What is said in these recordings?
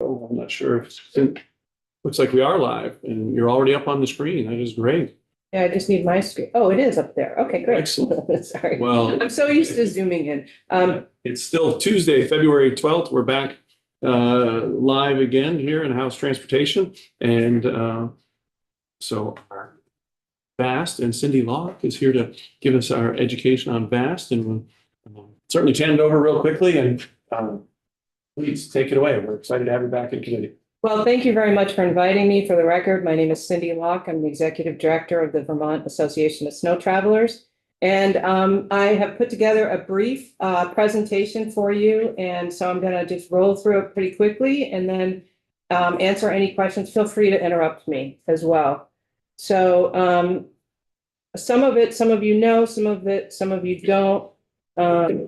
Oh, I'm not sure if, looks like we are live and you're already up on the screen. That is great. Yeah, I just need my screen. Oh, it is up there. Okay, great. Excellent. Sorry. Well, I'm so used to zooming in. it's still Tuesday, February 12th. We're back live again here in House Transportation. And so our VAST and Cindy Locke is here to give us our education on VAST, and we'll certainly chat it over real quickly, and please take it away. We're excited to have you back in committee. Well, thank you very much for inviting me. For the record, my name is Cindy Locke. I'm the Executive Director of the Vermont Association of Snow Travelers. And I have put together a brief presentation for you. And so I'm going to just roll through it pretty quickly and then answer any questions. Feel free to interrupt me as well. So some of it, some of you know, some of it, some of you don't. I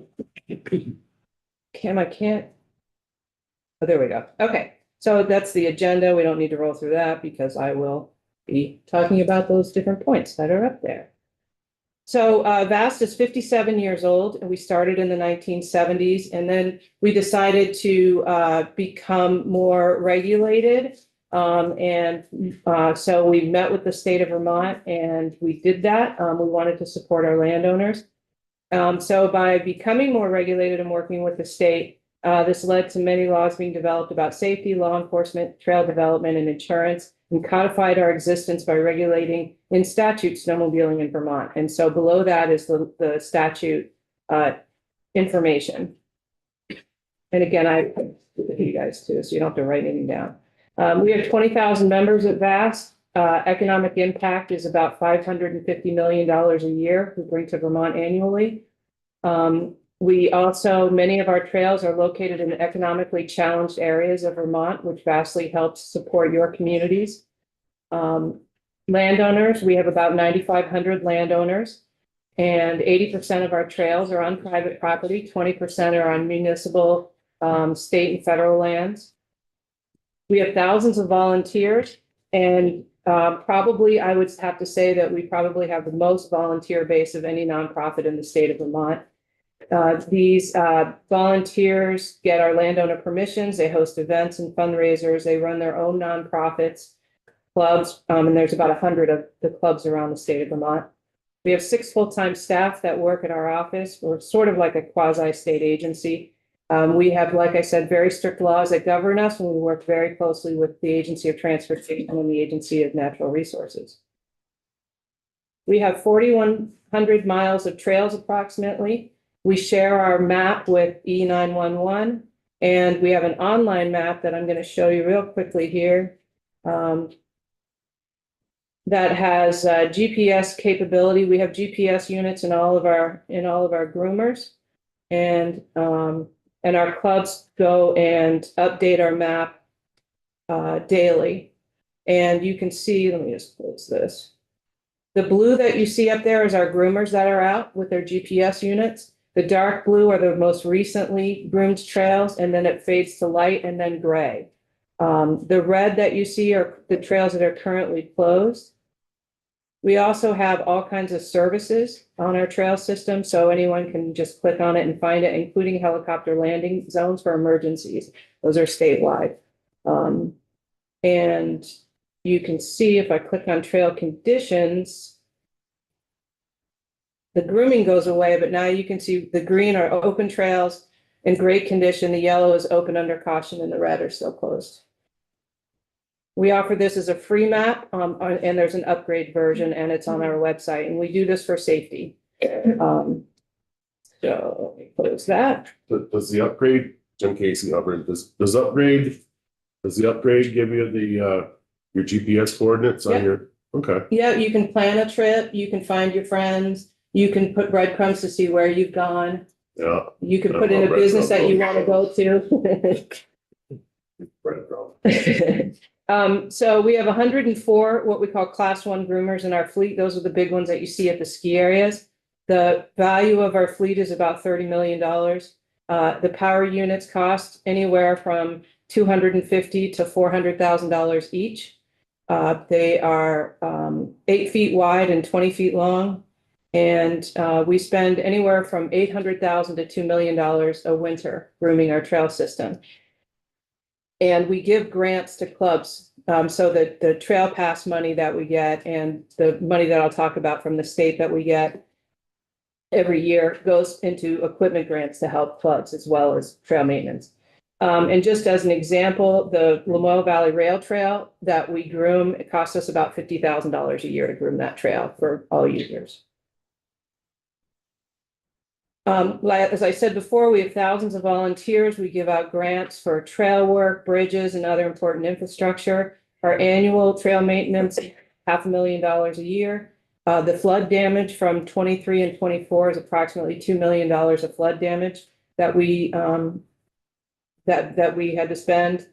can't. Oh, there we go. Okay. So that's the agenda. We don't need to roll through that because I will be talking about those different points that are up there. So VAST is 57 years old, and we started in the 1970s, and then we decided to become more regulated. So we met with the state of Vermont, and we did that. We wanted to support our landowners. So by becoming more regulated and working with the state, this led to many laws being developed about safety, law enforcement, trail development, and insurance, and codified our existence by regulating in statute snowmobiling in Vermont. And so below that is the statute information. And again, I put you guys too, so you don't have to write anything down. We have 20,000 members at VAST. Economic impact is about $550 million a year we bring to Vermont annually. We also, many of our trails are located in economically challenged areas of Vermont, which vastly helps support your communities. Landowners, we have about 9,500 landowners, and 80% of our trails are on private property, 20% are on municipal, state and federal lands. We have thousands of volunteers, and probably I would have to say that we probably have the most volunteer base of any nonprofit in the state of Vermont. These volunteers get our landowner permissions, they host events and fundraisers, they run their own nonprofits, clubs, and there's about 100 of the clubs around the state of Vermont. We have 6 full-time staff that work at our office. We're sort of like a quasi-state agency. We have, like I said, very strict laws that govern us, and we work very closely with the Agency of Transportation and the Agency of Natural Resources. We have 4,100 miles of trails approximately. We share our map with E911, and we have an online map that I'm going to show you real quickly here that has GPS capability. We have GPS units in all of our groomers, and our clubs go and update our map daily. And you can see, let me just close this. The blue that you see up there is our groomers that are out with their GPS units. The dark blue are the most recently groomed trails, and then it fades to light and then gray. The red that you see are the trails that are currently closed. We also have all kinds of services on our trail system, so anyone can just click on it and find it, including helicopter landing zones for emergencies. Those are statewide. And you can see if I click on trail conditions, the grooming goes away, but now you can see the green are open trails in great condition, the yellow is open under caution, and the red are still closed. We offer this as a free map, and there's an upgrade version, and it's on our website, and we do this for safety. So let me close that. Does the upgrade, Jim Casey, does the upgrade give you the your GPS coordinates on your? Okay. Yeah, you can plan a trip, you can find your friends, you can put breadcrumbs to see where you've gone. Yeah. You can put in a business that you want to go to. So we have 104 what we call class 1 groomers in our fleet. Those are the big ones that you see at the ski areas. The value of our fleet is about $30 million. The power units cost anywhere from $250,000 to $400,000 each. They are 8 feet wide and 20 feet long. And we spend anywhere from $800,000 to $2 million a winter grooming our trail system. And we give grants to clubs, so that the trail pass money that we get and the money that I'll talk about from the state that we get every year goes into equipment grants to help clubs as well as trail maintenance. And just as an example, the Lamoille Valley Rail Trail that we groom, it costs us about $50,000 a year to groom that trail for all users. As I said before, we have thousands of volunteers. We give out grants for trail work, bridges, and other important infrastructure. Our annual trail maintenance, $500,000 a year. The flood damage from 23 and 24 is approximately $2 million of flood damage that we that we had to spend.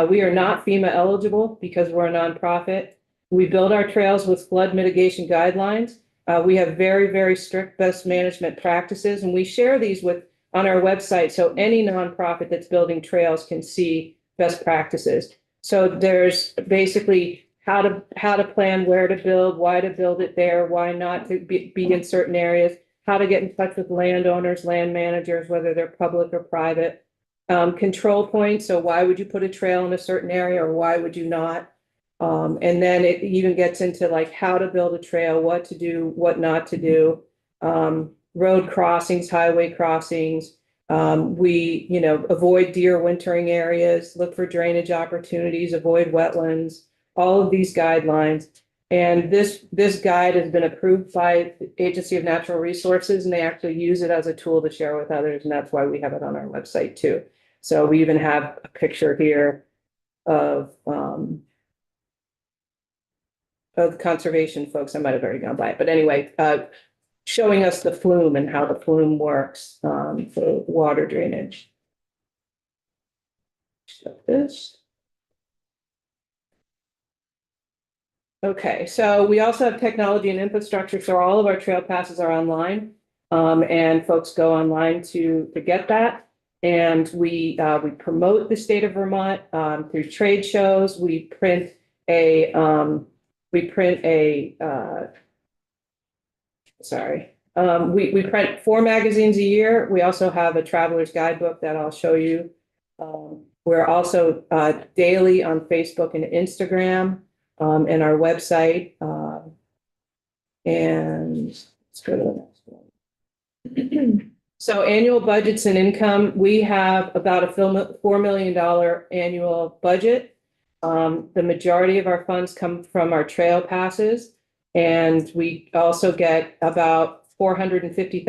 We are not FEMA eligible because we're a nonprofit. We build our trails with flood mitigation guidelines. We have very, very strict best management practices, and we share these on our website so any nonprofit that's building trails can see best practices. So there's basically how to plan where to build, why to build it there, why not to be in certain areas, how to get in touch with landowners, land managers, whether they're public or private. Control points, so why would you put a trail in a certain area or why would you not? And then it even gets into like how to build a trail, what to do, what not to do, road crossings, highway crossings. We, avoid deer wintering areas, look for drainage opportunities, avoid wetlands, all of these guidelines. And this guide has been approved by the Agency of Natural Resources, and they actually use it as a tool to share with others. And that's why we have it on our website too. So we even have a picture here of conservation folks. I might have already gone by it, but anyway, showing us the flume and how the flume works for water drainage. Show this. Okay, so we also have technology and infrastructure. So all of our trail passes are online, and folks go online to get that. And we promote the state of Vermont through trade shows. We print a we print 4 magazines a year. We also have a traveler's guidebook that I'll show you. We're also daily on Facebook and Instagram, and our website. And let's go to the next one. So annual budgets and income, we have about a $4 million annual budget. The majority of our funds come from our trail passes, and we also get about $450,000,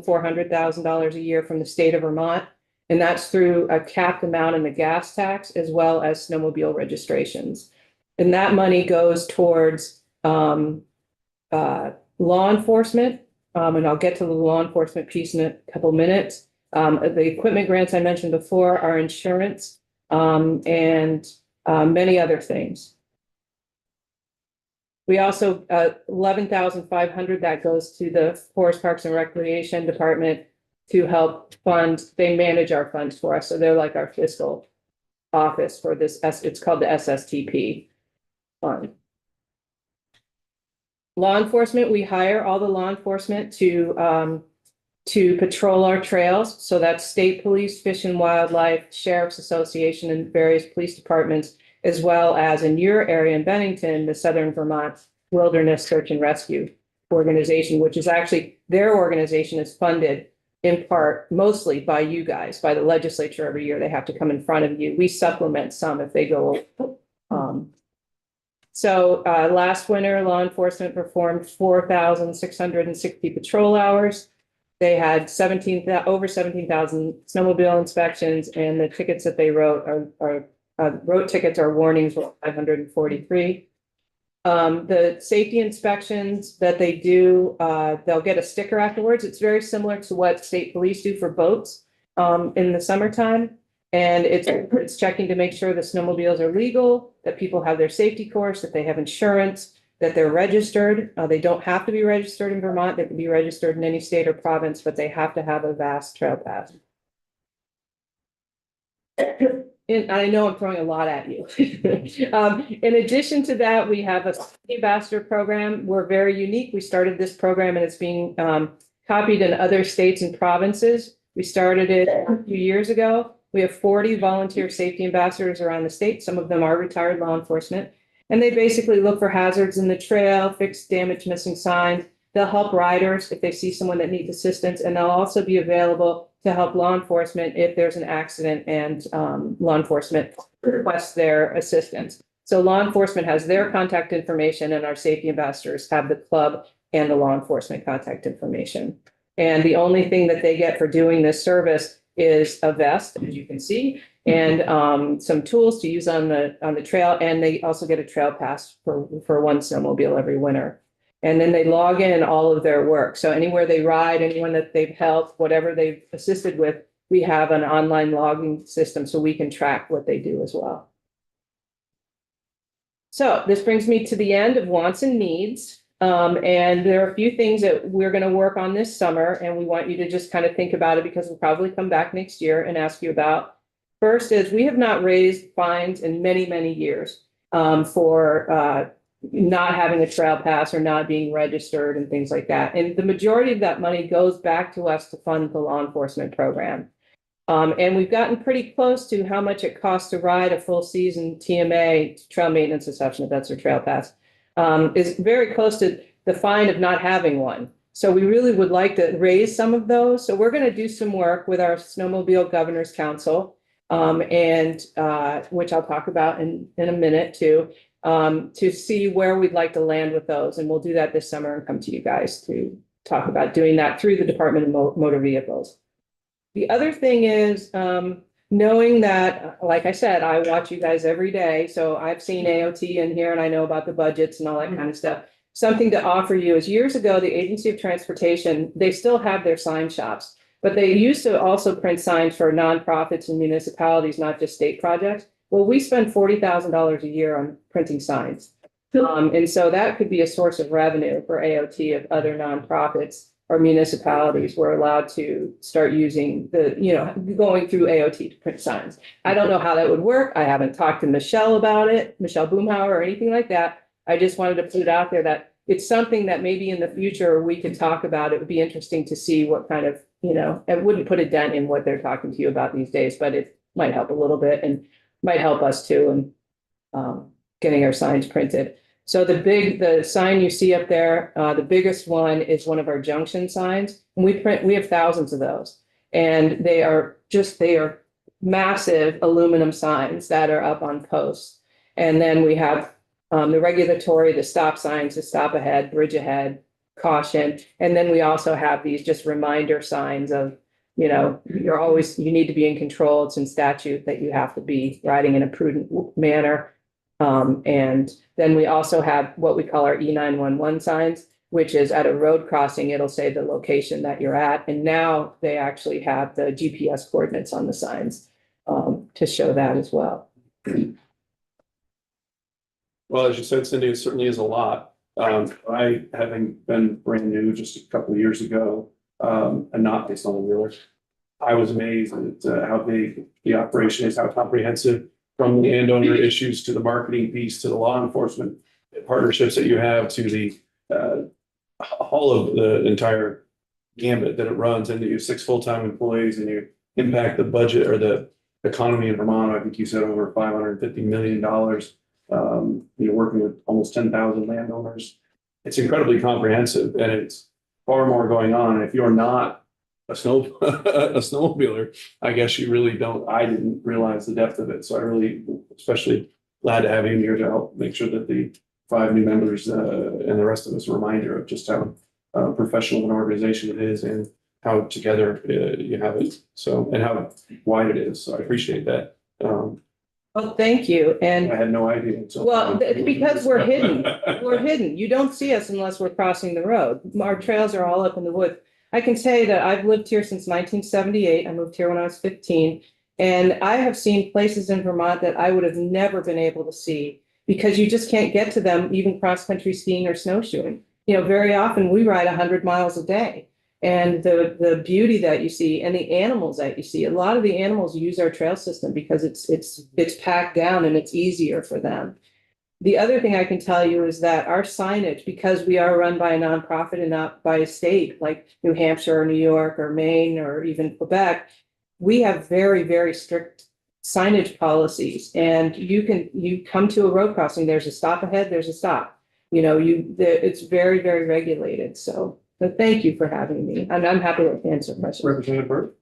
$400,000 a year from the state of Vermont, and that's through a capped amount in the gas tax as well as snowmobile registrations. And that money goes towards law enforcement, and I'll get to the law enforcement piece in a couple minutes. The equipment grants I mentioned before, our insurance, and many other things. We also, $11,500 that goes to the Forest Parks and Recreation Department to help fund, they manage our funds for us. So they're like our fiscal office for this, it's called the SSTP fund. Law enforcement, we hire all the law enforcement to patrol our trails. So that's state police, Fish and Wildlife, Sheriff's Association, and various police departments, as well as in your area in Bennington, the Southern Vermont Wilderness Search and Rescue Organization, which is actually, their organization is funded in part, mostly by you guys, by the legislature every year. They have to come in front of you. We supplement some if they go. Last winter, law enforcement performed 4,660 patrol hours. They had over 17,000 snowmobile inspections, and the tickets that they wrote are road tickets or warnings were 543. The safety inspections that they do, they'll get a sticker afterwards. It's very similar to what state police do for boats in the summertime. And it's checking to make sure the snowmobiles are legal, that people have their safety course, that they have insurance, that they're registered. They don't have to be registered in Vermont. They can be registered in any state or province, but they have to have a VAST trail pass. And I know I'm throwing a lot at you. In addition to that, we have a ambassador program. We're very unique. We started this program and it's being copied in other states and provinces. We started it a few years ago, We have 40 volunteer safety ambassadors around the state. Some of them are retired law enforcement. And they basically look for hazards in the trail, fix damaged missing signs. They'll help riders if they see someone that needs assistance, and they'll also be available to help law enforcement if there's an accident and law enforcement requests their assistance. So law enforcement has their contact information, and our safety ambassadors have the club and the law enforcement contact information. And the only thing that they get for doing this service is a vest, as you can see, and some tools to use on the trail. And they also get a trail pass for one snowmobile every winter. And then they log in all of their work. So anywhere they ride, anyone that they've helped, whatever they've assisted with, we have an online logging system so we can track what they do as well. So this brings me to the end of wants and needs. And there are a few things that we're going to work on this summer, and we want you to just kind of think about it because we'll probably come back next year and ask you about. First is we have not raised fines in many, many years for not having a trail pass or not being registered and things like that. And the majority of that money goes back to us to fund the law enforcement program. And we've gotten pretty close to how much it costs to ride a full season TMA, trail maintenance assessment, that's a trail pass, is very close to the fine of not having one. So we really would like to raise some of those. So we're going to do some work with our Snowmobile Governors Council, which I'll talk about in a minute too, to see where we'd like to land with those. And we'll do that this summer and come to you guys to talk about doing that through the Department of Motor Vehicles. The other thing is knowing that, like I said, I watch you guys every day. So I've seen AOT in here and I know about the budgets and all that kind of stuff. Something to offer you is years ago, the Agency of Transportation, they still have their sign shops, but they used to also print signs for nonprofits and municipalities, not just state projects. Well, we spend $40,000 a year on printing signs. And so that could be a source of revenue for AOT if other nonprofits or municipalities were allowed to start using going through AOT to print signs. I don't know how that would work. I haven't talked to Michelle about it, Michelle Boomhauer, or anything like that. I just wanted to put it out there that it's something that maybe in the future we could talk about. It would be interesting to see what kind of, it wouldn't put a dent in what they're talking to you about these days, but it might help a little bit and might help us too in getting our signs printed. So the sign you see up there, the biggest one is one of our junction signs. And we have thousands of those. And they are massive aluminum signs that are up on posts. And then we have the regulatory, the stop signs, the stop ahead, bridge ahead, caution. And then we also have these just reminder signs of, you need to be in control. It's in statute that you have to be riding in a prudent manner. And then we also have what we call our E911 signs, which is at a road crossing, it'll say the location that you're at. And now they actually have the GPS coordinates on the signs to show that as well. Well, as you said, Cindy, it certainly is a lot. I, having been brand new just a couple of years ago, and not based on the wheeler, I was amazed at how big the operation is, how comprehensive, from the landowner issues to the marketing piece to the law enforcement partnerships that you have to the all of the entire gambit that it runs. And you have 6 full-time employees and you impact the budget or the economy in Vermont. I think you said over $550 million. You're working with almost 10,000 landowners. It's incredibly comprehensive and it's far more going on. And if you're not a snowmobiler, I guess you really don't. I didn't realize the depth of it. So I really, especially glad to have you here to help make sure that the 5 new members and the rest of us are a reminder of just how professional an organization it is and how together you have it. So, and how wide it is. So I appreciate that. Well, thank you. And I had no idea. because we're hidden. We're hidden. You don't see us unless we're crossing the road. Our trails are all up in the woods. I can say that I've lived here since 1978. I moved here when I was 15. And I have seen places in Vermont that I would have never been able to see because you just can't get to them, even cross-country skiing or snowshoeing. Very often we ride 100 miles a day. And the beauty that you see and the animals that you see, a lot of the animals use our trail system because it's packed down and it's easier for them. The other thing I can tell you is that our signage, because we are run by a nonprofit and not by a state like New Hampshire or New York or Maine or even Quebec, we have very, very strict signage policies, and you come to a road crossing, there's a stop ahead, there's a stop. It's very, very regulated, so thank you for having me, and I'm happy to answer questions. Representative Burt?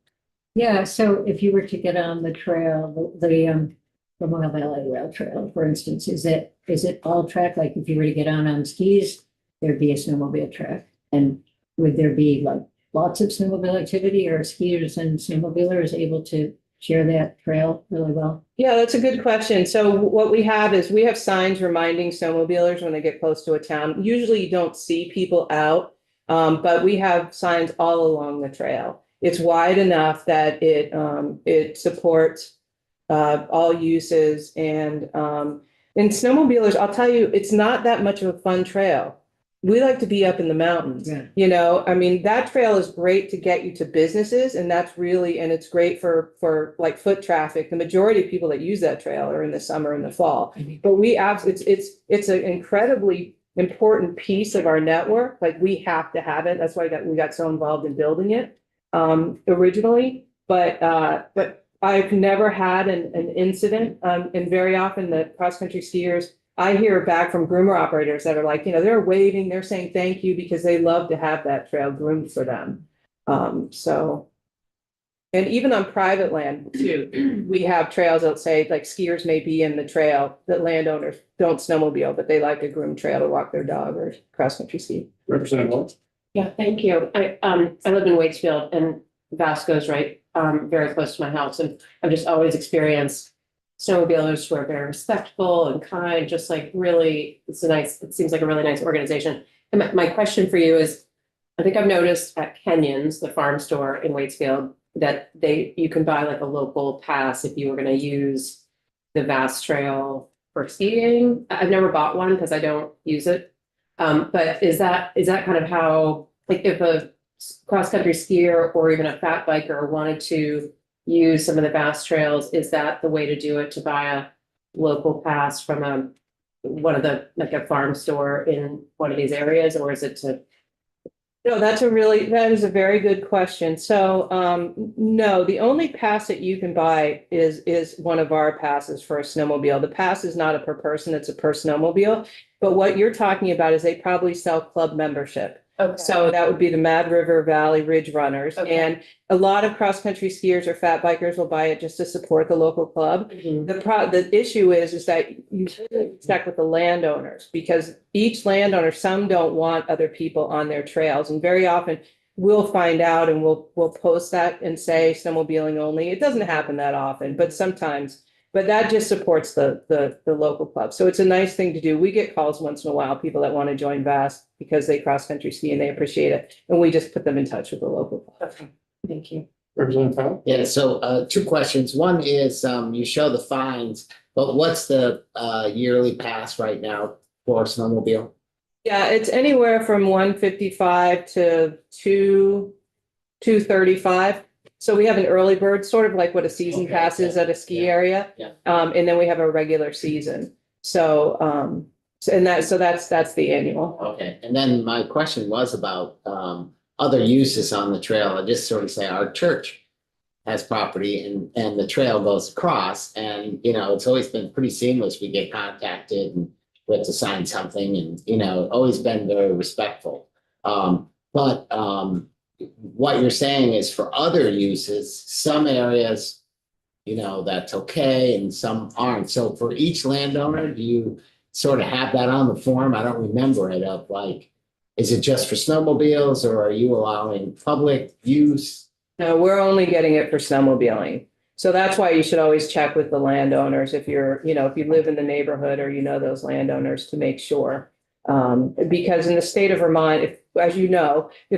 Yeah, so if you were to get on the trail, the Memorial Valley Rail Trail, for instance, is it all track? Like if you were to get on skis, there'd be a snowmobile track. And would there be like lots of snowmobile activity, or skiers and snowmobilers able to share that trail really well? Yeah, that's a good question. So what we have is we have signs reminding snowmobilers when they get close to a town. Usually you don't see people out, but we have signs all along the trail. It's wide enough that it supports all uses, and snowmobilers, I'll tell you, it's not that much of a fun trail. We like to be up in the mountains. Yeah. I mean, that trail is great to get you to businesses, and it's great for like foot traffic. The majority of people that use that trail are in the summer and the fall. But it's an incredibly important piece of our network. Like, we have to have it. That's why we got so involved in building it originally. But I've never had an incident. And very often the cross-country skiers, I hear back from groomer operators that are like, they're waving, they're saying thank you because they love to have that trail groomed for them. And even on private land too, we have trails that say like skiers may be in the trail that landowners don't snowmobile, but they like a groomed trail to walk their dog or cross-country ski. Representative Wall? Yeah, thank you. I live in Waitsfield, and Vasco's right, very close to my house, and I've just always experienced snowmobilers who are very respectful and kind, just like really, it seems like a really nice organization. And my question for you is, I think I've noticed at Kenyon's, the farm store in Waitsfield, that you can buy like a local pass if you were going to use the Vast Trail for skiing. I've never bought one because I don't use it. But is that kind of how, like, if a cross-country skier or even a fat biker wanted to use some of the Vast Trails, is that the way to do it, to buy a local pass from like a farm store in one of these areas, or is it to? No, that is a very good question. So, no, the only pass that you can buy is one of our passes for a snowmobile. The pass is not a per person, it's a per snowmobile. But what you're talking about is they probably sell club membership. Okay. So that would be the Mad River Valley Ridge Runners. Okay. And a lot of cross-country skiers or fat bikers will buy it just to support the local club. Mhm. The issue is that you check with the landowners, because each landowner, some don't want other people on their trails. And very often we'll find out and we'll post that and say snowmobiling only. It doesn't happen that often, but sometimes. But that just supports the local club. So it's a nice thing to do. We get calls once in a while, people that want to join Vast because they cross-country ski and they appreciate it. And we just put them in touch with the local club. Okay, thank you. Representative Powell? Yeah, so two questions. One is you show the fines, but what's the yearly pass right now for a snowmobile? Yeah, it's anywhere from 155 to 235. So we have an early bird, sort of like what a season Okay, pass is yeah, at a ski yeah, area. yeah. And then we have a regular season. So that's the annual. Okay, and then my question was about other uses on the trail. I just sort of say our church has property and the trail goes across, and it's always been pretty seamless. We get contacted and we have to sign something, and always been very respectful. But what you're saying is for other uses, some areas, that's okay and some aren't. So for each landowner, do you sort of have that on the form? I don't remember it, of like, is it just for snowmobiles, or are you allowing public use? No, we're only getting it for snowmobiling. So that's why you should always check with the landowners if if you live in the neighborhood or those landowners, to make sure. Because in the state of Vermont, if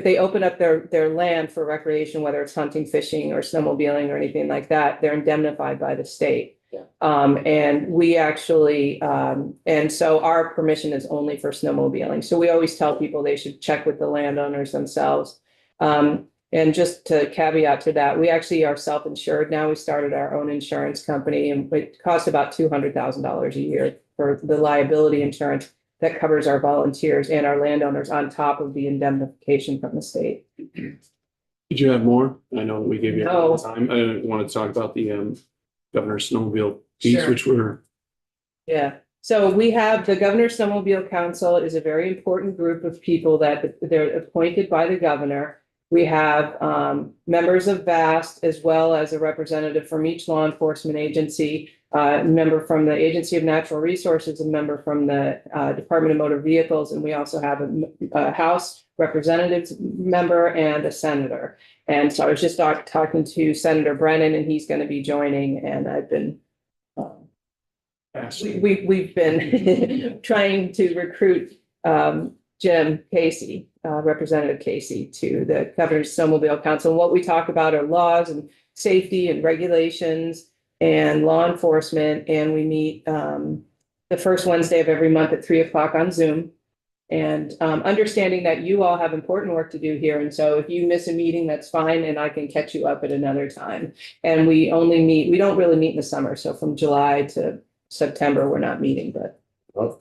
they open up their land for recreation, whether it's hunting, fishing, or snowmobiling or anything like that, they're indemnified by the state. Yeah. And we actually, and so our permission is only for snowmobiling. So we always tell people they should check with the landowners themselves. And just to caveat to that, we actually are self-insured now. We started our own insurance company, and it costs about $200,000 a year for the liability insurance that covers our volunteers and our landowners on top of the indemnification from the state. Did you have more? I know that we gave you a lot of No. time. I wanted to talk about the governor's snowmobile piece, Sure. which we're, Yeah, so we have the Governor's Snowmobile Council is a very important group of people that they're appointed by the governor. We have members of VAST as well as a representative from each law enforcement agency, a member from the Agency of Natural Resources, a member from the Department of Motor Vehicles, and we also have a House Representatives member and a senator. And so I was just talking to Senator Brennan, and he's going to be joining, and I've been we've been trying to recruit Jim Casey, Representative Casey, to the Governor's Snowmobile Council. And what we talk about are laws and safety and regulations and law enforcement. And we meet the first Wednesday of every month at 3 o'clock on Zoom. And understanding that you all have important work to do here. And so if you miss a meeting, that's fine, and I can catch you up at another time. And we don't really meet in the summer. So from July to September, we're not meeting, Oh,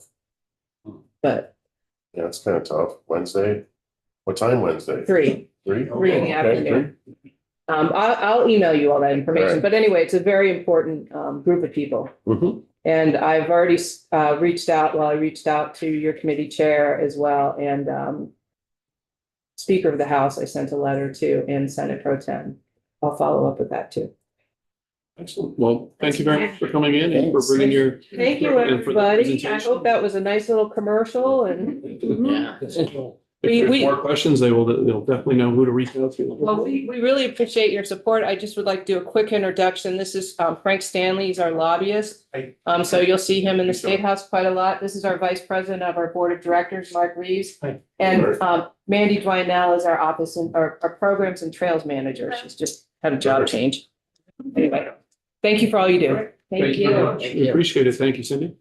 but yeah, it's kind of tough. Wednesday? What time Wednesday? 3 3? in the Okay, afternoon. I'll email you all that information, Alright. but anyway, it's a very important group of people. Mhm. And I've already reached out to your committee chair as well, and Speaker of the House, I sent a letter to, and Senate Pro Tem. I'll follow up with that too. excellent. Well, thank you very much for coming in and for Thanks. bringing your. Thank you, and for the everybody. I presentation. hope that was a nice little commercial, and Yeah. If there's we- more questions, they'll definitely know who to reach out to. well, we really appreciate your support. I just would like to do a quick introduction. This is Frank Stanley. He's our lobbyist. Hi. So you'll see him in the Hey, State House quite a lot. This is our Vice President of our Board of Directors, Mark Reeves. Hi. And Mandy Dwinell is our Office and our Programs and Trails Manager. She's just had a job change. Anyway, thank you for all you do. Thank you very much. Thank We you. appreciate it. Thank you, Cindy.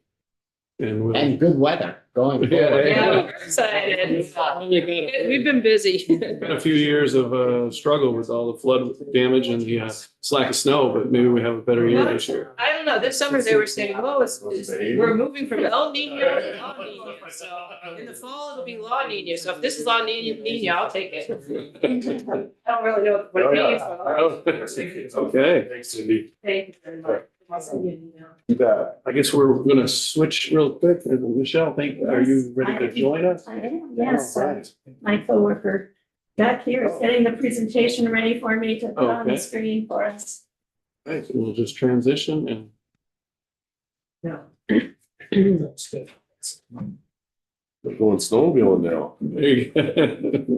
And we'll. And good weather going Yeah, forward. yeah. Yeah, we're excited. We've been busy. Been a few years of struggle with all the flood damage and the slack of snow, but maybe we have a better year this year. I don't know, this summer they were saying, oh, we're moving from El Nino to La Nina, so in the fall it'll be La Nina, so if this is La Nina, I'll take it. I don't really know what it means, but Okay, Thanks, Cindy. thank you very much. I'll send you an email. You bet. I guess we're gonna switch real quick. Michelle, are you ready to join us? I am, yes. All right. My coworker back here is getting the presentation ready for me to put on the Okay. screen for us. All right, so we'll just transition and. We're going snowmobiling now. There you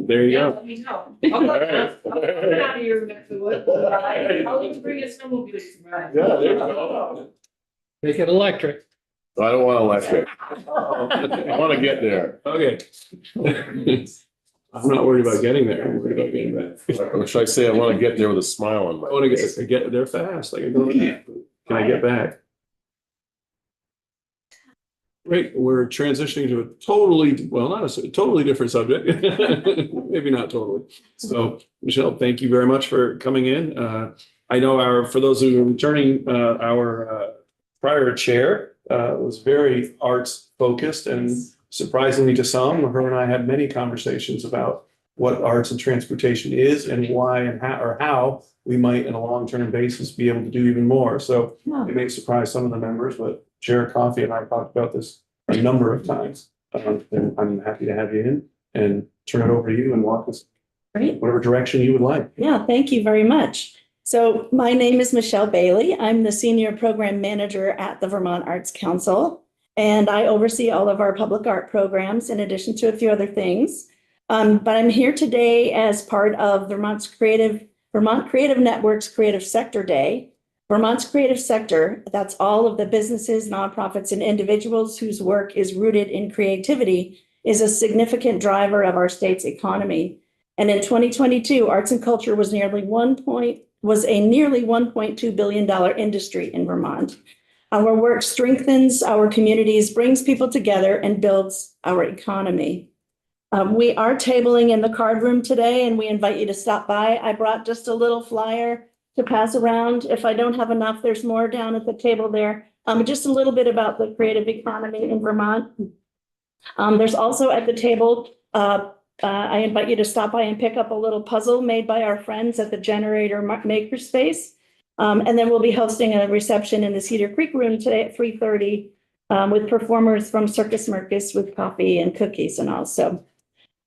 there you Yeah, go. let me know. I'll get out of your neck of the woods. I'll even bring a snowmobile. Yeah, there you go. Make it electric. I don't want electric. I want to get there. Okay. I'm not worried about getting there. I'm worried about getting back. Or should I say I want to get there with a smile on I my want to face? get there fast. I can go. Can I get back? Great. We're transitioning to a totally, well, not a totally different subject. Maybe not totally. So, Michelle, thank you very much for coming in. I know for those who are returning, our prior chair was very arts focused, and surprisingly to some, her and I had many conversations about what arts and transportation is and why and how we might, on a long-term basis, be able to do even more. So it may surprise some of the members, but Chair Coffey and I talked about this a number of times. And I'm happy to have you in and turn it over to you and walk us Great. whatever direction you would like. Yeah, thank you very much. So my name is Michelle Bailey. I'm the Senior Program Manager at the Vermont Arts Council, and I oversee all of our public art programs in addition to a few other things. But I'm here today as part of Vermont Creative Network's Creative Sector Day. Vermont's creative sector, that's all of the businesses, nonprofits, and individuals whose work is rooted in creativity, is a significant driver of our state's economy. And in 2022, arts and culture was a nearly $1.2 billion industry in Vermont. Our work strengthens our communities, brings people together, and builds our economy. We are tabling in the card room today, and we invite you to stop by. I brought just a little flyer to pass around. If I don't have enough, there's more down at the table there. Just a little bit about the creative economy in Vermont. There's also at the table I invite you to stop by and pick up a little puzzle made by our friends at the Generator Makerspace. And then we'll be hosting a reception in the Cedar Creek Room today at 3:30 with performers from Circus Marcus with coffee and cookies and all. So,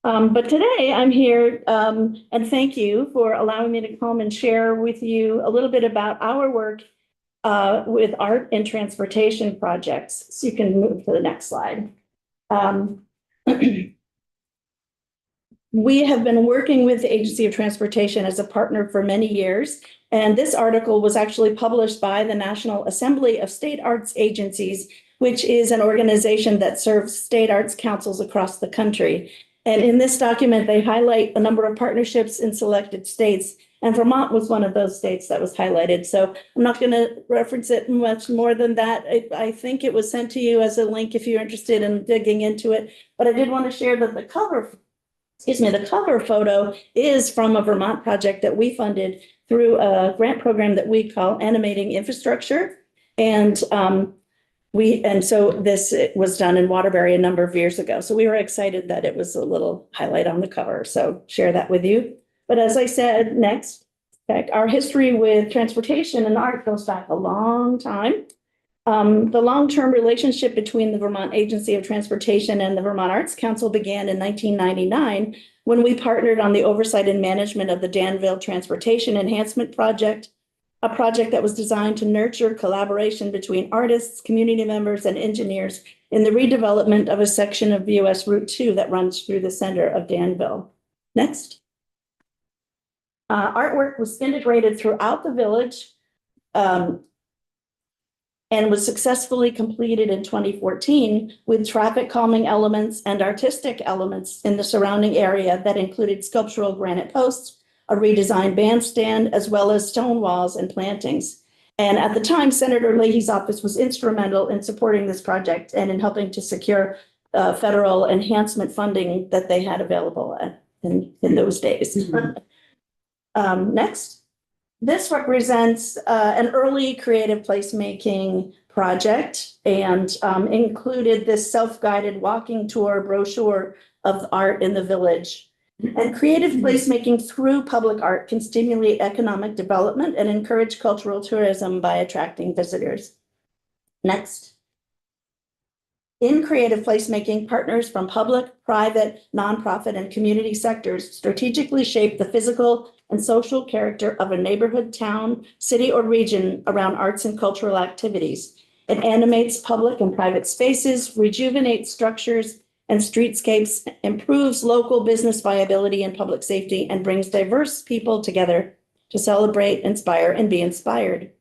but today I'm here and thank you for allowing me to come and share with you a little bit about our work with art and transportation projects. So you can move to the next slide. We have been working with the Agency of Transportation as a partner for many years. And this article was actually published by the National Assembly of State Arts Agencies, which is an organization that serves state arts councils across the country. And in this document, they highlight a number of partnerships in selected states. And Vermont was one of those states that was highlighted. So I'm not going to reference it much more than that. I think it was sent to you as a link if you're interested in digging into it. But I did want to share that the cover photo is from a Vermont project that we funded through a grant program that we call Animating Infrastructure. And so this was done in Waterbury a number of years ago. So we were excited that it was a little highlight on the cover. So share that with you. But as I said, next, our history with transportation and art goes back a long time. The long-term relationship between the Vermont Agency of Transportation and the Vermont Arts Council began in 1999 when we partnered on the oversight and management of the Danville Transportation Enhancement Project, a project that was designed to nurture collaboration between artists, community members, and engineers in the redevelopment of a section of US Route 2 that runs through the center of Danville. Next. Artwork was integrated throughout the village and was successfully completed in 2014 with traffic calming elements and artistic elements in the surrounding area that included sculptural granite posts, a redesigned bandstand, as well as stone walls and plantings. And at the time, Senator Leahy's office was instrumental in supporting this project and in helping to secure federal enhancement funding that they had available in those days. Next. This represents an early creative placemaking project and included this self-guided walking tour brochure of art in the village. And creative placemaking through public art can stimulate economic development and encourage cultural tourism by attracting visitors. Next. In creative placemaking, partners from public, private, nonprofit, and community sectors strategically shape the physical and social character of a neighborhood, town, city, or region around arts and cultural activities. It animates public and private spaces, rejuvenates structures and streetscapes, improves local business viability and public safety, and brings diverse people together to celebrate, inspire, and be inspired.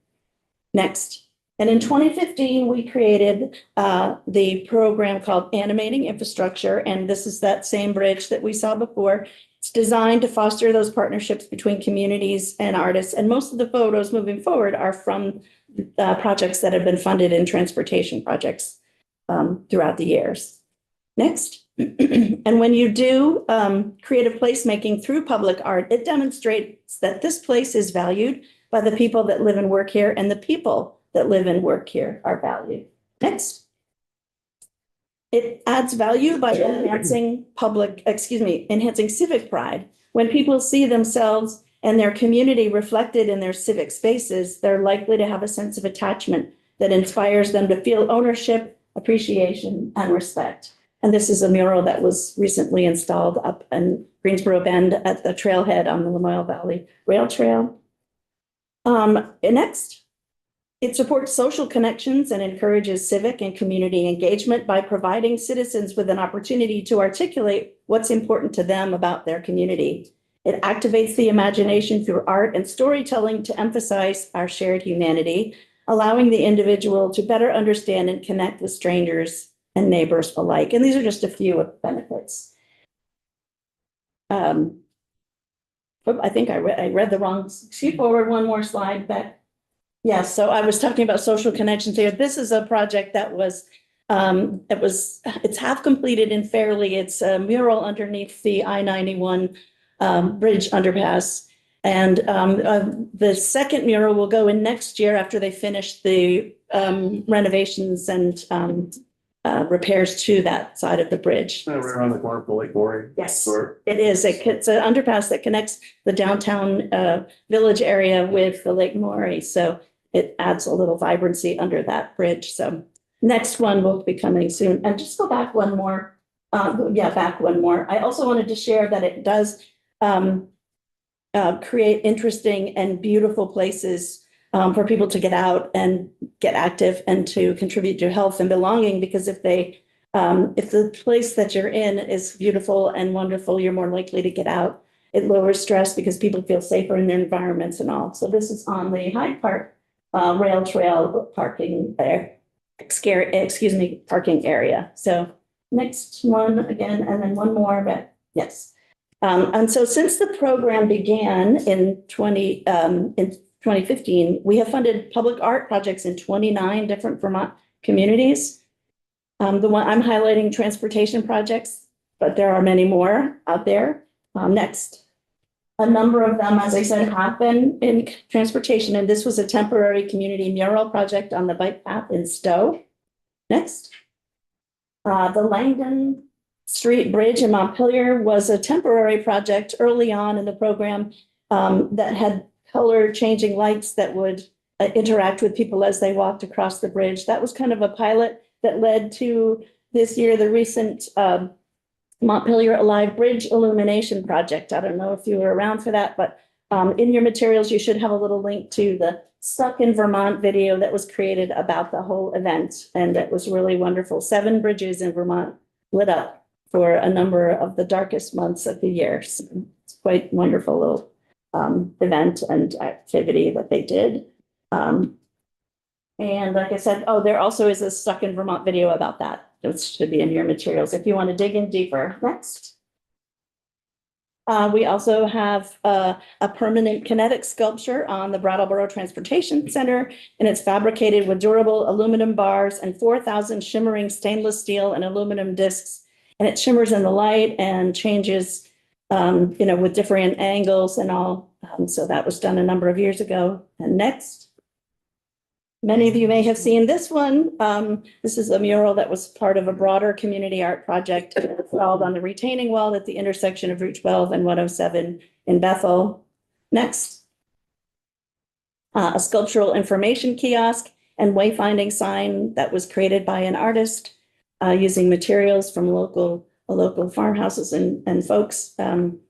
Next. And in 2015, we created the program called Animating Infrastructure. And this is that same bridge that we saw before. It's designed to foster those partnerships between communities and artists. And most of the photos moving forward are from projects that have been funded in transportation projects throughout the years. Next. And when you do creative placemaking through public art, it demonstrates that this place is valued by the people that live and work here, and the people that live and work here are valued. Next. It adds value by enhancing civic pride. When people see themselves and their community reflected in their civic spaces, they're likely to have a sense of attachment that inspires them to feel ownership, appreciation, and respect. And this is a mural that was recently installed up in Greensboro Bend at the trailhead on the Lamoille Valley Rail Trail. Next. It supports social connections and encourages civic and community engagement by providing citizens with an opportunity to articulate what's important to them about their community. It activates the imagination through art and storytelling to emphasize our shared humanity, allowing the individual to better understand and connect with strangers and neighbors alike. And these are just a few of the benefits. I think I read the wrong, skip forward one more slide back. Yes, so I was talking about social connections here. This is a project that it's half completed in Fairleigh. It's a mural underneath the I-91 bridge underpass. And the second mural will go in next year after they finish the renovations and repairs to that side of the bridge. Right around the corner of Lake Maury. Yes, Or it is. It's an underpass that connects the downtown village area with the Lake Maury. So it adds a little vibrancy under that bridge. So next one will be coming soon. And just go back one more. Back one more. I also wanted to share that it does create interesting and beautiful places for people to get out and get active and to contribute to health and belonging, because if the place that you're in is beautiful and wonderful, you're more likely to get out. It lowers stress because people feel safer in their environments and all. So this is on the Hyde Park rail trail parking there. Parking area. So next one again, and then one more, but yes. And so since the program began in 2015, we have funded public art projects in 29 different Vermont communities. The one I'm highlighting transportation projects, but there are many more out there. Next, a number of them, as I said, have been in transportation, and this was a temporary community mural project on the bike path in Stowe. Next, the Langdon Street Bridge in Montpelier was a temporary project early on in the program that had color changing lights that would interact with people as they walked across the bridge. That was kind of a pilot that led to this year, the recent Montpelier Alive Bridge Illumination Project. I don't know if you were around for that, but in your materials, you should have a little link to the Stuck in Vermont video that was created about the whole event. And it was really wonderful. 7 bridges in Vermont lit up for a number of the darkest months of the year. So it's quite wonderful little event and activity that they did. And like I said, there also is a Stuck in Vermont video about that. It should be in your materials if you want to dig in deeper. Next. We also have a permanent kinetic sculpture on the Brattleboro Transportation Center, and it's fabricated with durable aluminum bars and 4,000 shimmering stainless steel and aluminum discs. And it shimmers in the light and changes, with different angles and all. So that was done a number of years ago. And next. Many of you may have seen this one. This is a mural that was part of a broader community art project installed on the retaining wall at the intersection of Route 12 and 107 in Bethel. Next, a sculptural information kiosk and wayfinding sign that was created by an artist using materials from local farmhouses and folks. And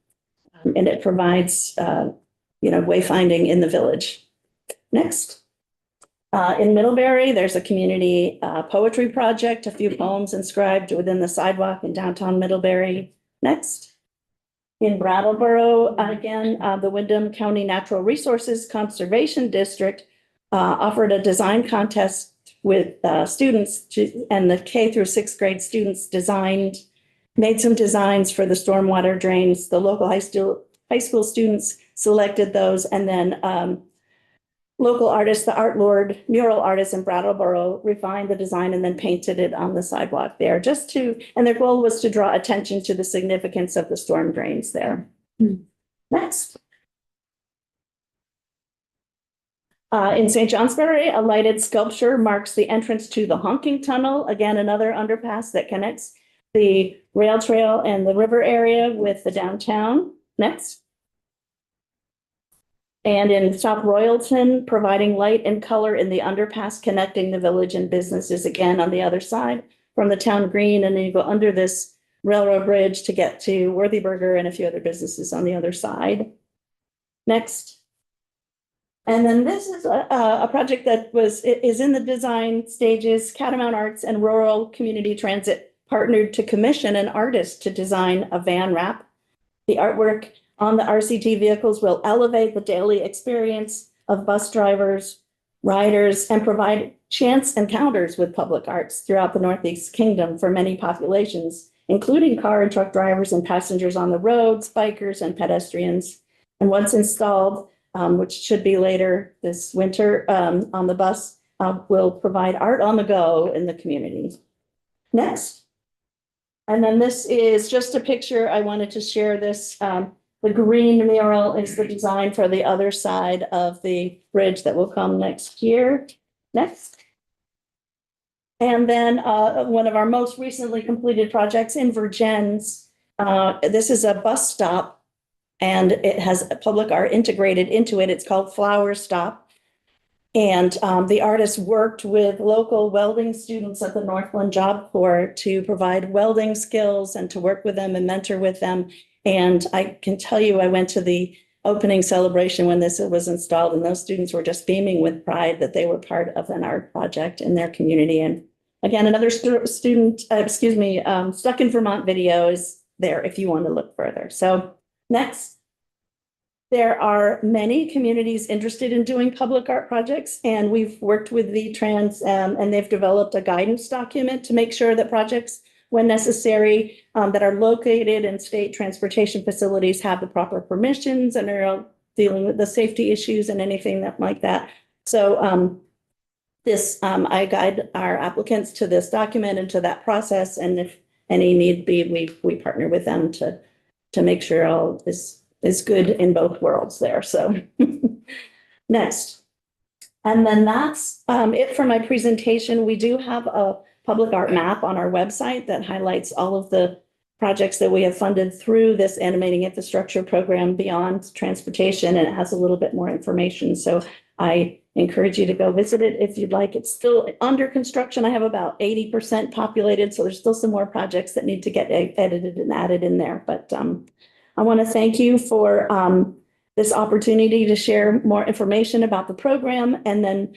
it provides, wayfinding in the village. Next. In Middlebury, there's a community poetry project, a few poems inscribed within the sidewalk in downtown Middlebury. Next. In Brattleboro, again, the Windham County Natural Resources Conservation District offered a design contest with students, and the K through 6th grade students made some designs for the stormwater drains. The local high school students selected those, and then local artists, the Art Lord mural artists in Brattleboro, refined the design and then painted it on the sidewalk there and their goal was to draw attention to the significance of the storm drains there. Next. In St. Johnsbury, a lighted sculpture marks the entrance to the Honking Tunnel, again, another underpass that connects the rail trail and the river area with the downtown. Next. And in South Royalton, providing light and color in the underpass connecting the village and businesses, again on the other side from the town green, and then you go under this railroad bridge to get to Worthy Burger and a few other businesses on the other side. Next. And then this is a project that is in the design stages. Catamount Arts and Rural Community Transit partnered to commission an artist to design a van wrap. The artwork on the RCT vehicles will elevate the daily experience of bus drivers, riders, and provide chance encounters with public arts throughout the Northeast Kingdom for many populations, including car and truck drivers and passengers on the roads, bikers, and pedestrians. And once installed, which should be later this winter on the bus, will provide art on the go in the community. Next. And then this is just a picture. I wanted to share this. The green mural is the design for the other side of the bridge that will come next year. Next. And then one of our most recently completed projects in Virgins, this is a bus stop and it has public art integrated into it. It's called Flower Stop. And the artist worked with local welding students at the Northland Job Corps to provide welding skills and to work with them and mentor with them. And I can tell you, I went to the opening celebration when this was installed, and those students were just beaming with pride that they were part of an art project in their community. And again, another student, Stuck in Vermont video is there if you want to look further. So next. There are many communities interested in doing public art projects, and we've worked with VTrans and they've developed a guidance document to make sure that projects, when necessary, that are located in state transportation facilities have the proper permissions and are dealing with the safety issues and anything that like that. So I guide our applicants to this document and to that process, and if any need be, we partner with them to make sure all is good in both worlds there. So next. And then that's it for my presentation. We do have a public art map on our website that highlights all of the projects that we have funded through this animating infrastructure program beyond transportation, and it has a little bit more information. So I encourage you to go visit it if you'd like. It's still under construction. I have about 80% populated, so there's still some more projects that need to get edited and added in there. But I want to thank you for this opportunity to share more information about the program. And then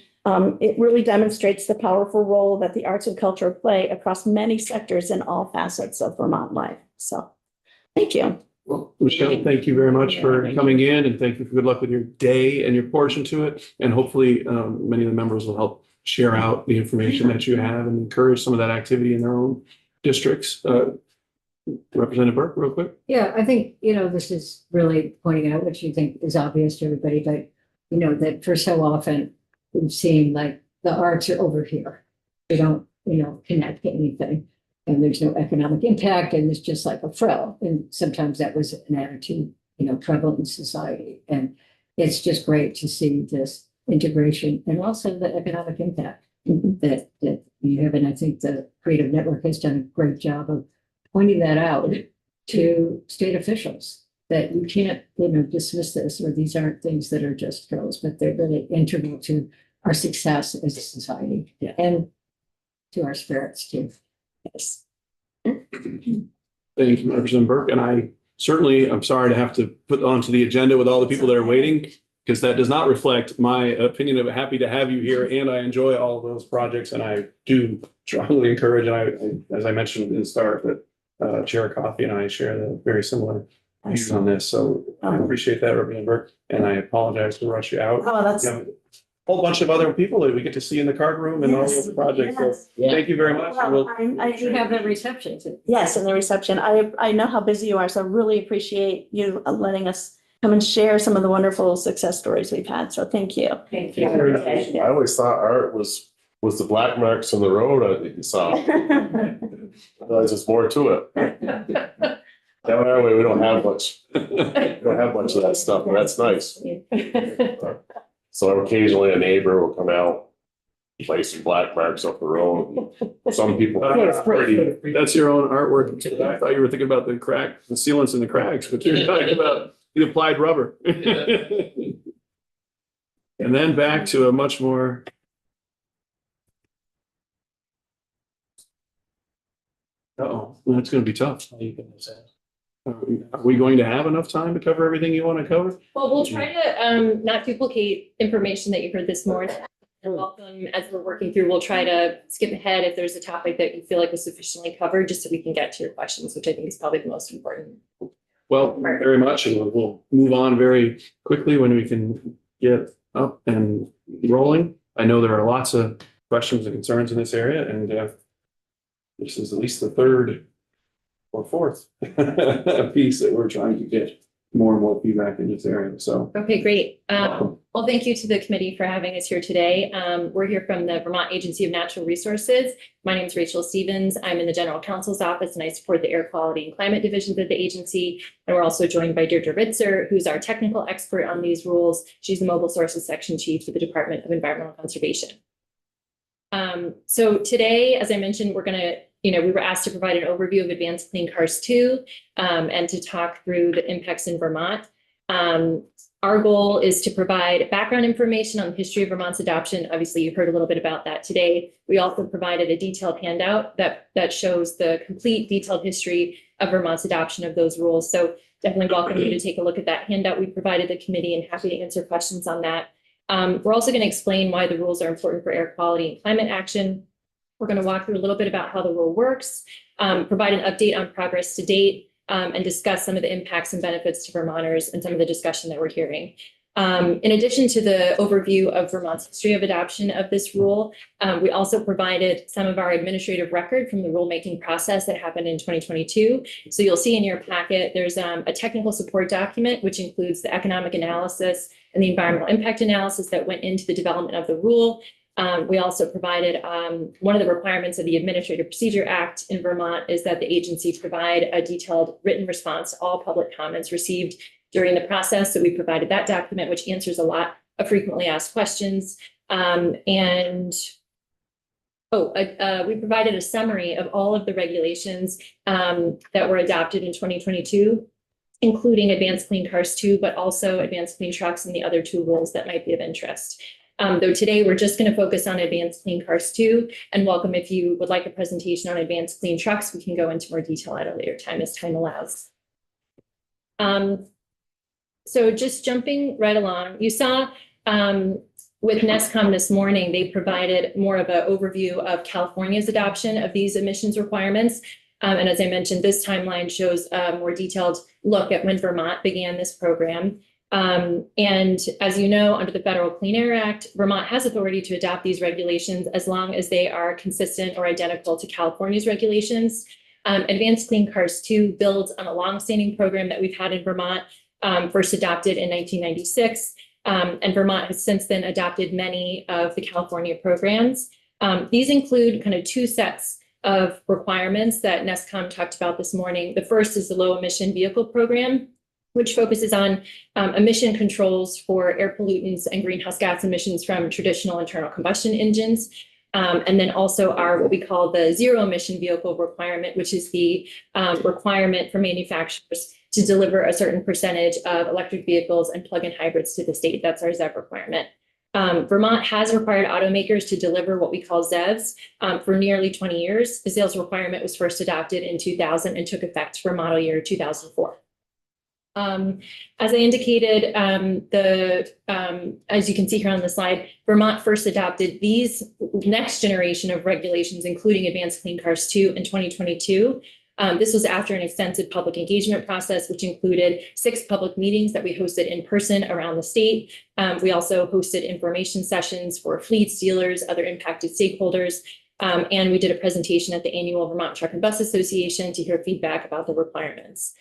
it really demonstrates the powerful role that the arts and culture play across many sectors in all facets of Vermont life. So thank you. Well, Michelle, thank you very much for coming in, and thank you for good luck with your day and your portion to it. And hopefully many of the members will help share out the information that you have and encourage some of that activity in their own districts. Representative Burke, real quick. Yeah, I think, this is really pointing out what you think is obvious to everybody, but that for so often we've seen like the arts are over here. They don't, connect to anything, and there's no economic impact, and it's just like a frill. And sometimes that was an attitude, prevalent in society. And it's just great to see this integration and also the economic impact that you have. And I think the Creative Network has done a great job of pointing that out to state officials, that you can't, dismiss this, or these aren't things that are just frills, but they're really integral to our success as a society and to our spirits too. Yes. Thank you, Representative Burke. And I'm sorry to have to put onto the agenda with all the people that are waiting, because that does not reflect my opinion of happy to have you here. And I enjoy all of those projects, and I do strongly encourage, and as I mentioned in the start, that Chair Coffey and I share the very similar views on this. So I appreciate that, Representative Burke, and I apologize to rush you out. Oh, that's. We have a whole bunch of other people that we get to see in the card room and all of the projects. So thank you very much. Well, I do have the reception too. Yes, and the reception. I know how busy you are, so I really appreciate you letting us come and share some of the wonderful success stories we've had. So thank you. Thank I always thought art was the black marks on the road that you saw. There's just more to it. That way we don't have much. We don't have much of that stuff, and that's nice. So occasionally a neighbor will come out, place some black marks up the road. Some people. That's your own artwork. I thought you were thinking about the sealants in the cracks, but you're talking about the applied rubber. And then back to a much more. Uh-oh, that's going to be tough. Are we going to have enough time to cover everything you want to cover? Well, we'll try to not duplicate information that you heard this morning. And welcome, as we're working through, we'll try to skip ahead if there's a topic that you feel like was sufficiently covered, just so we can get to your questions, which I think is probably the most important. Well, very much, and we'll move on very quickly when we can get up and rolling. I know there are lots of questions and concerns in this area, and this is at least the third or fourth piece that we're trying to get more and more feedback in this area. So. Okay, great. Well, thank you to the committee for having us here today. We're here from the Vermont Agency of Natural Resources. My name is Rachel Stevens. I'm in the General Counsel's office, and I support the Air Quality and Climate Divisions of the agency. And we're also joined by Deirdre Ritzer, who's our technical expert on these rules. She's the Mobile Sources Section Chief for the Department of Environmental Conservation. So today, as I mentioned, we're gonna, we were asked to provide an overview of Advanced Clean Cars 2 and to talk through the impacts in Vermont. Our goal is to provide background information on the history of Vermont's adoption. Obviously, you heard a little bit about that today. We also provided a detailed handout that shows the complete detailed history of Vermont's adoption of those rules. So definitely welcome you to take a look at that handout we provided the committee, and happy to answer questions on that. We're also going to explain why the rules are important for air quality and climate action. We're going to walk through a little bit about how the rule works, provide an update on progress to date, and discuss some of the impacts and benefits to Vermonters and some of the discussion that we're hearing. In addition to the overview of Vermont's history of adoption of this rule, we also provided some of our administrative record from the rulemaking process that happened in 2022. So you'll see in your packet, there's a technical support document, which includes the economic analysis and the environmental impact analysis that went into the development of the rule. We also provided one of the requirements of the Administrative Procedure Act in Vermont is that the agency provide a detailed written response to all public comments received during the process. So we provided that document, which answers a lot of frequently asked questions. We provided a summary of all of the regulations that were adopted in 2022, including Advanced Clean Cars 2, but also Advanced Clean Trucks and the other two rules that might be of interest. Though today we're just going to focus on Advanced Clean Cars 2, and welcome if you would like a presentation on Advanced Clean Trucks, we can go into more detail at a later time as time allows. So just jumping right along, you saw with NESCOM this morning, they provided more of an overview of California's adoption of these emissions requirements. And as I mentioned, this timeline shows a more detailed look at when Vermont began this program. And as you know, under the Federal Clean Air Act, Vermont has authority to adopt these regulations as long as they are consistent or identical to California's regulations. Advanced Clean Cars 2 builds on a longstanding program that we've had in Vermont, first adopted in 1996. And Vermont has since then adopted many of the California programs. These include kind of two sets of requirements that NESCOM talked about this morning. The first is the low emission vehicle program, which focuses on emission controls for air pollutants and greenhouse gas emissions from traditional internal combustion engines. And then also our what we call the zero emission vehicle requirement, which is the requirement for manufacturers to deliver a certain percentage of electric vehicles and plug-in hybrids to the state. That's our ZEV requirement. Vermont has required automakers to deliver what we call ZEVs for nearly 20 years. The sales requirement was first adopted in 2000 and took effect for model year 2004. As I indicated, as you can see here on the slide, Vermont first adopted these next generation of regulations, including Advanced Clean Cars 2 in 2022. This was after an extensive public engagement process, which included 6 public meetings that we hosted in person around the state. We also hosted information sessions for fleets, dealers, other impacted stakeholders. And we did a presentation at the annual Vermont Truck and Bus Association to hear feedback about the requirements.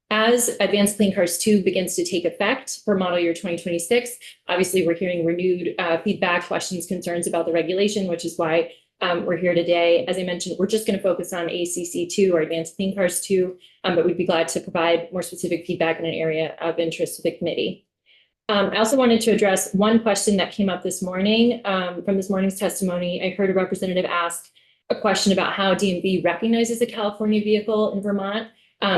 As Advanced Clean Cars 2 begins to take effect for model year 2026, obviously we're hearing renewed feedback, questions, concerns about the regulation, which is why we're here today. As I mentioned, we're just going to focus on ACC 2 or Advanced Clean Cars 2, but we'd be glad to provide more specific feedback in an area of interest to the committee. I also wanted to address one question that came up this morning from this morning's testimony. I heard a representative ask a question about how DMV recognizes a California vehicle in Vermont.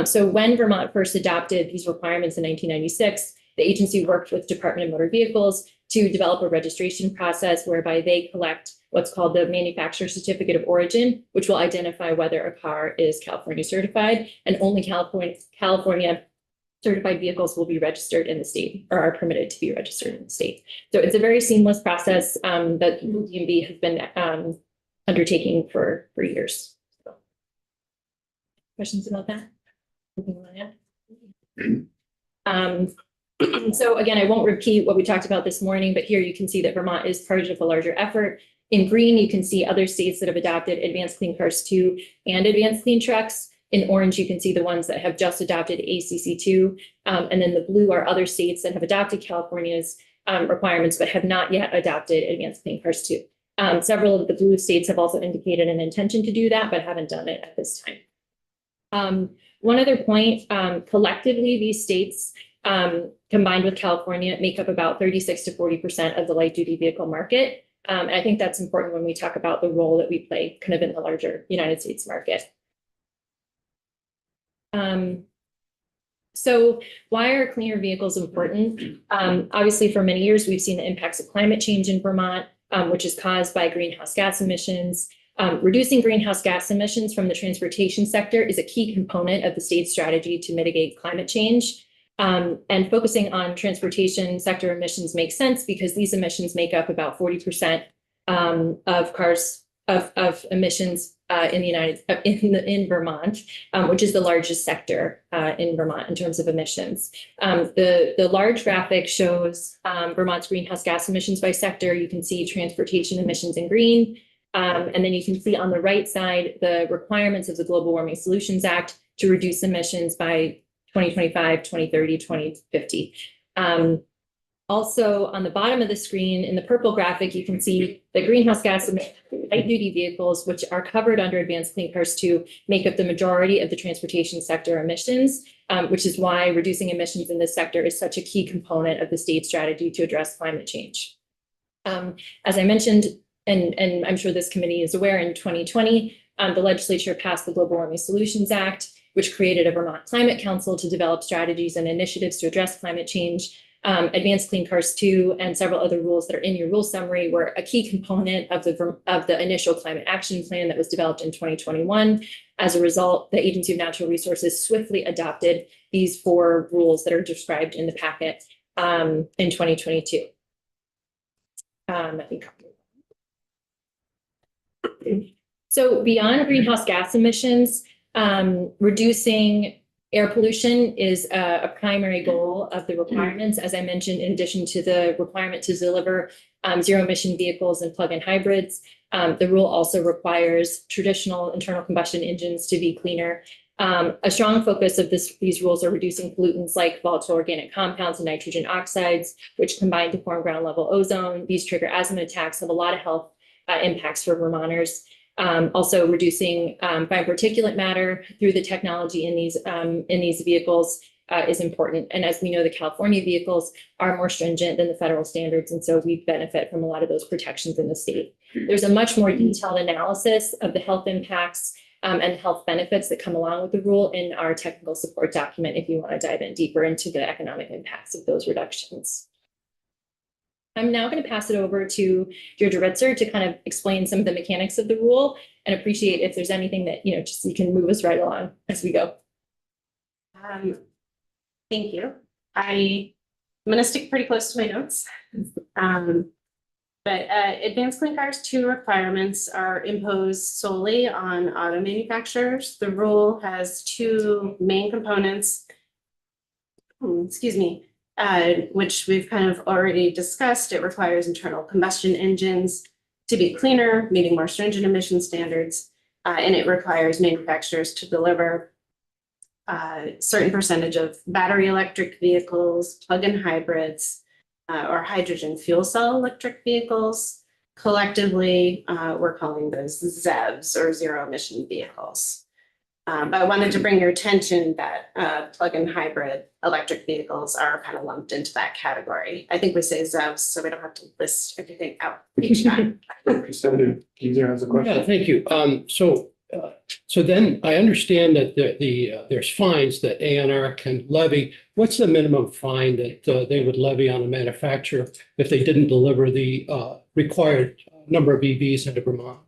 So when Vermont first adopted these requirements in 1996, the agency worked with Department of Motor Vehicles to develop a registration process whereby they collect what's called the Manufacturer Certificate of Origin, which will identify whether a car is California certified, and only California certified vehicles will be registered in the state or are permitted to be registered in the state. So it's a very seamless process that DMV has been undertaking for years. So, questions about that? So again, I won't repeat what we talked about this morning, but here you can see that Vermont is part of a larger effort. In green, you can see other states that have adopted Advanced Clean Cars 2 and Advanced Clean Trucks. In orange, you can see the ones that have just adopted ACC 2. And then the blue are other states that have adopted California's requirements, but have not yet adopted Advanced Clean Cars 2. Several of the blue states have also indicated an intention to do that, but haven't done it at this time. One other point, collectively, these states combined with California make up about 36 to 40% of the light duty vehicle market. And I think that's important when we talk about the role that we play kind of in the larger United States market. So why are cleaner vehicles important? Obviously, for many years, we've seen the impacts of climate change in Vermont, which is caused by greenhouse gas emissions. Reducing greenhouse gas emissions from the transportation sector is a key component of the state's strategy to mitigate climate change. And focusing on transportation sector emissions makes sense because these emissions make up about 40% of cars of emissions in the in Vermont, which is the largest sector in Vermont in terms of emissions. The large graphic shows Vermont's greenhouse gas emissions by sector. You can see transportation emissions in green. And then you can see on the right side the requirements of the Global Warming Solutions Act to reduce emissions by 2025, 2030, 2050. Also, on the bottom of the screen, in the purple graphic, you can see the greenhouse gas light-duty vehicles, which are covered under Advanced Clean Cars 2, make up the majority of the transportation sector emissions, which is why reducing emissions in this sector is such a key component of the state's strategy to address climate change. As I mentioned, and I'm sure this committee is aware, in 2020, the legislature passed the Global Warming Solutions Act, which created a Vermont Climate Council to develop strategies and initiatives to address climate change. Advanced Clean Cars 2 and several other rules that are in your rule summary were a key component of the initial climate action plan that was developed in 2021. As a result, the Agency of Natural Resources swiftly adopted these 4 rules that are described in the packet in 2022. So beyond greenhouse gas emissions, reducing air pollution is a primary goal of the requirements. As I mentioned, in addition to the requirement to deliver zero emission vehicles and plug-in hybrids, the rule also requires traditional internal combustion engines to be cleaner. A strong focus of these rules are reducing pollutants like volatile organic compounds and nitrogen oxides, which combine to form ground level ozone. These trigger asthma attacks, have a lot of health impacts for Vermonters. Also reducing fine particulate matter through the technology in these vehicles is important. And as we know, the California vehicles are more stringent than the federal standards. And so we benefit from a lot of those protections in the state. There's a much more detailed analysis of the health impacts and health benefits that come along with the rule in our technical support document if you want to dive in deeper into the economic impacts of those reductions. I'm now going to pass it over to Deirdre Ritzer to kind of explain some of the mechanics of the rule and appreciate if there's anything that, just you can move us right along as we go. Thank you. I'm going to stick pretty close to my notes. But Advanced Clean Cars 2 requirements are imposed solely on auto manufacturers. The rule has 2 main components. Which we've kind of already discussed. It requires internal combustion engines to be cleaner, meeting more stringent emission standards, and it requires manufacturers to deliver a certain percentage of battery electric vehicles, plug-in hybrids, or hydrogen fuel cell electric vehicles. Collectively, we're calling those ZEVs, or zero emission vehicles. But I wanted to bring your attention that plug-in hybrid electric vehicles are kind of lumped into that category. I think we say ZEVs, so we don't have to list everything out each time. Representative Geezer has a question. Yeah, thank you. So then I understand that there's fines that ANR can levy. What's the minimum fine that they would levy on a manufacturer if they didn't deliver the required number of EVs into Vermont?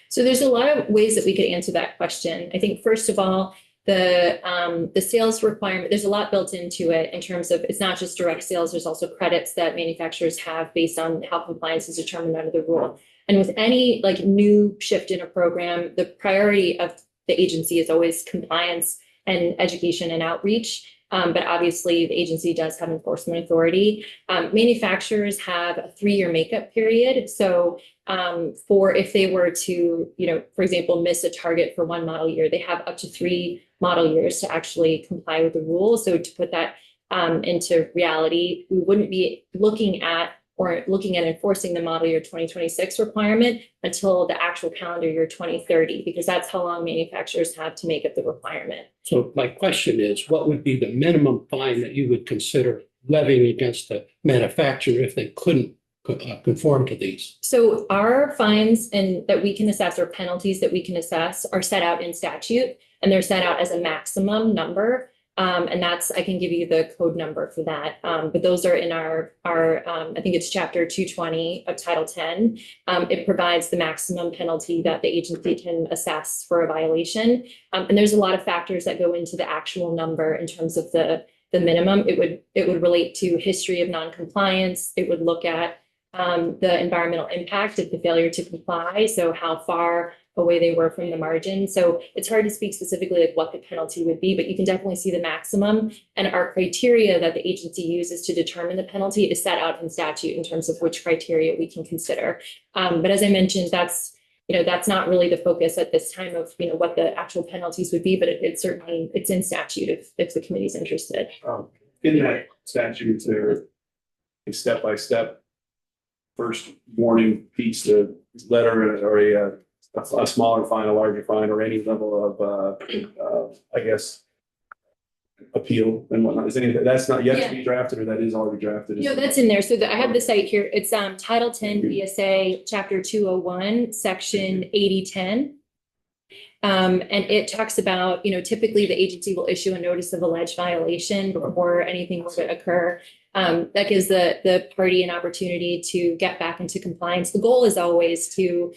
So there's a lot of ways that we could answer that question. I think first of all, the sales requirement, there's a lot built into it in terms of it's not just direct sales, there's also credits that manufacturers have based on how compliance is determined under the rule. And with any new shift in a program, the priority of the agency is always compliance and education and outreach. But obviously the agency does have enforcement authority. Manufacturers have a 3-year makeup period. So for if they were to, for example, miss a target for 1 model year, they have up to 3 model years to actually comply with the rule. So to put that into reality, we wouldn't be looking at enforcing the model year 2026 requirement until the actual calendar year 2030, because that's how long manufacturers have to make up the requirement. So my question is, what would be the minimum fine that you would consider levying against the manufacturer if they couldn't conform to these? So our fines and that we can assess or penalties that we can assess are set out in statute and they're set out as a maximum number. And that's, I can give you the code number for that. But those are in our, I think it's chapter 220 of Title 10. It provides the maximum penalty that the agency can assess for a violation. And there's a lot of factors that go into the actual number in terms of the minimum. It would relate to history of noncompliance. It would look at the environmental impact of the failure to comply. So how far away they were from the margin. So it's hard to speak specifically like what the penalty would be, but you can definitely see the maximum. And our criteria that the agency uses to determine the penalty is set out in statute in terms of which criteria we can consider. But as I mentioned, that's not really the focus at this time of, what the actual penalties would be, but it's certainly, it's in statute if the committee's interested. In that statute, there a step-by-step first warning piece, the letter or a smaller fine, a larger fine, or any level of, I guess, appeal and whatnot. Is any of that's not yet to be drafted, or that is already drafted? No, that's in there. So I have the site here. It's Title 10 VSA, Chapter 201, Section 8010. And it talks about, typically the agency will issue a notice of alleged violation before anything were to occur. That gives the party an opportunity to get back into compliance. The goal is always to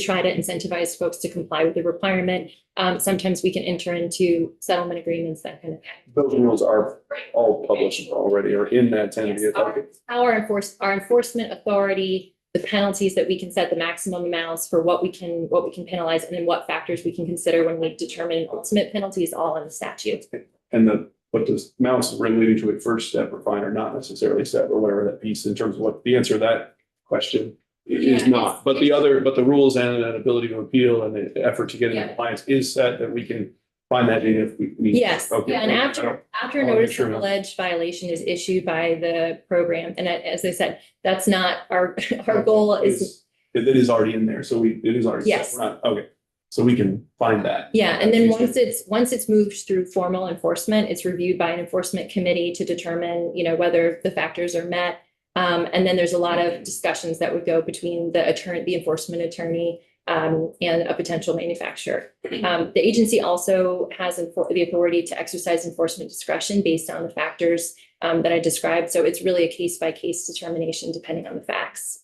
try to incentivize folks to comply with the requirement. Sometimes we can enter into settlement agreements, that kind of thing. Those rules are all published already, or in that 10 VSA. Our enforcement authority, the penalties that we can set, the maximum amounts for what we can penalize, and then what factors we can consider when we determine an ultimate penalty is all in the statute. And what the amounts relating to a first step or fine are not necessarily set, or whatever that piece in terms of what the answer to that question is not. But the rules and an ability to appeal and the effort to get into compliance is set that we can find that in if we need. Yes, Okay. and after a notice of alleged violation is issued by the program, and as I said, that's not our goal is. It is already in there, so it is already. Yes. Set. We're not, okay, so we can find that. Yeah, and then once it's moved through formal enforcement, it's reviewed by an enforcement committee to determine, whether the factors are met. And then there's a lot of discussions that would go between the enforcement attorney, and a potential manufacturer. The agency also has the authority to exercise enforcement discretion based on the factors that I described. So it's really a case-by-case determination depending on the facts.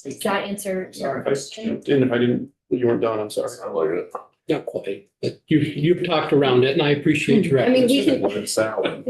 Does that answer your Sorry if I question? jumped in. If I didn't, you weren't done, I'm sorry. I like it. Not quite, but you've talked around it and I appreciate your I mean, efforts. we can- What it's sound.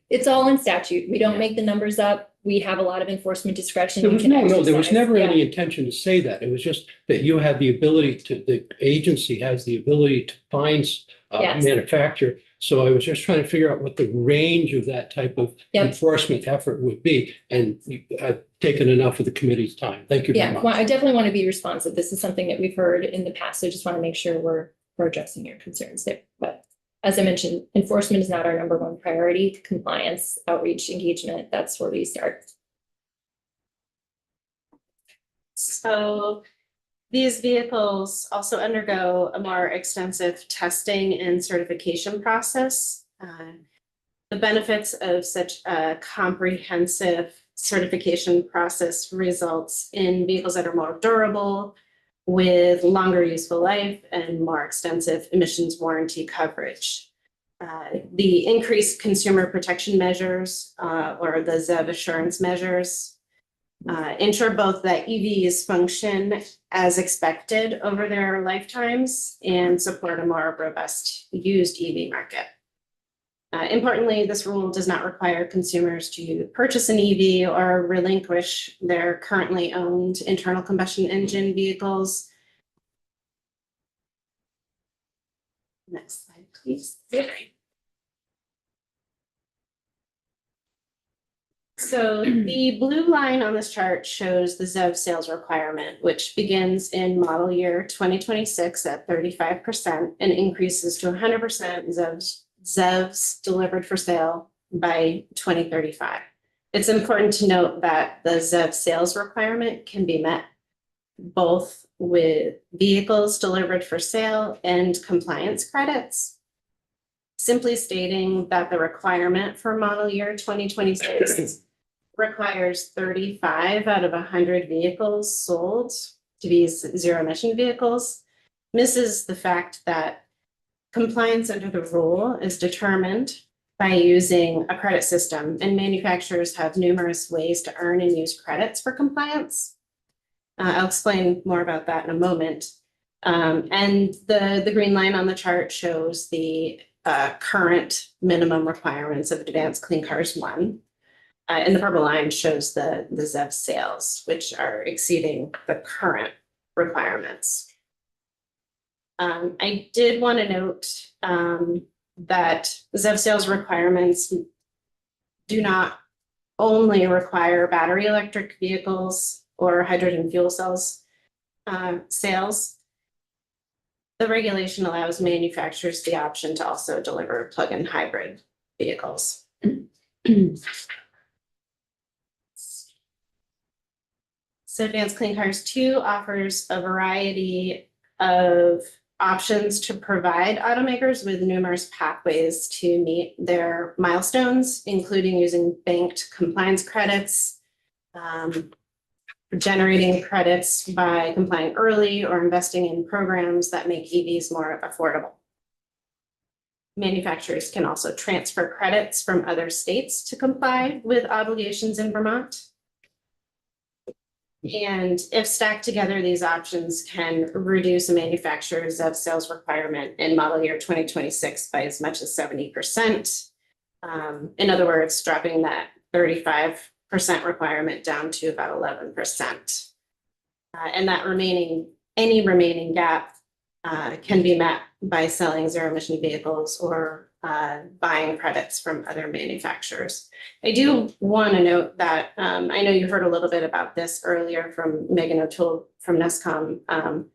It's all in statute. We don't make the numbers up. We have a lot of enforcement discretion. There we was can there was exercise. never Yeah. any intention to say that. It was just that you have the ability the agency has the ability to find Yes. manufacturer. So I was just trying to figure out what the range of that type of Yep. enforcement effort would be. And I've taken enough of the committee's time. Thank you very Yeah, much. well, I definitely want to be responsive. This is something that we've heard in the past. So I just want to make sure we're addressing your concerns there. But as I mentioned, enforcement is not our number one priority. Compliance, outreach, engagement, that's where we start. So these vehicles also undergo a more extensive testing and certification process. The benefits of such a comprehensive certification process results in vehicles that are more durable, with longer useful life and more extensive emissions warranty coverage. The increased consumer protection measures, or the ZEV assurance measures, ensure both that EVs function as expected over their lifetimes and support a more robust used EV market. Importantly, this rule does not require consumers to purchase an EV or relinquish their currently owned internal combustion engine vehicles. Next slide, please. So the blue line on this chart shows the ZEV sales requirement, which begins in model year 2026 at 35% and increases to 100% ZEVs delivered for sale by 2035. It's important to note that the ZEV sales requirement can be met both with vehicles delivered for sale and compliance credits. Simply stating that the requirement for model year 2026 requires 35 out of 100 vehicles sold to be zero emission vehicles misses the fact that compliance under the rule is determined by using a credit system, and manufacturers have numerous ways to earn and use credits for compliance. I'll explain more about that in a moment. And the green line on the chart shows the current minimum requirements of Advanced Clean Cars 1. And the purple line shows the ZEV sales, which are exceeding the current requirements. I did want to note that ZEV sales requirements do not only require battery electric vehicles or hydrogen fuel cells sales. The regulation allows manufacturers the option to also deliver plug-in hybrid vehicles. So Advanced Clean Cars 2 offers a variety of options to provide automakers with numerous pathways to meet their milestones, including using banked compliance credits, generating credits by complying early or investing in programs that make EVs more affordable. Manufacturers can also transfer credits from other states to comply with obligations in Vermont. And if stacked together, these options can reduce a manufacturer's ZEV sales requirement in model year 2026 by as much as 70%. In other words, dropping that 35% requirement down to about 11%. And that any remaining gap can be met by selling zero emission vehicles or buying credits from other manufacturers. I do want to note that I know you heard a little bit about this earlier from Megan O'Toole from NESCOM.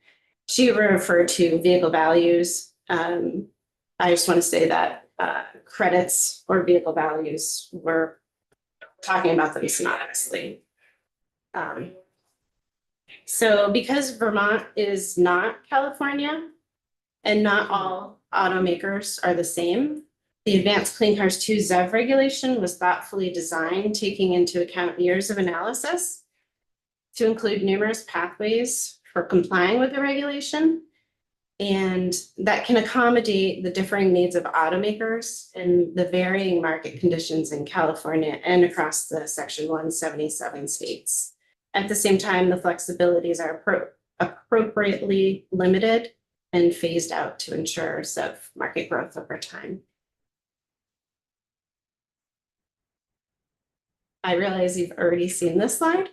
She referred to vehicle values. I just want to say that credits or vehicle values, we're talking about them synonymously. So because Vermont is not California and not all automakers are the same, the Advanced Clean Cars 2 ZEV regulation was thoughtfully designed, taking into account years of analysis to include numerous pathways for complying with the regulation. And that can accommodate the differing needs of automakers and the varying market conditions in California and across the Section 177 states. At the same time, the flexibilities are appropriately limited and phased out to ensure ZEV market growth over time. I realize you've already seen this slide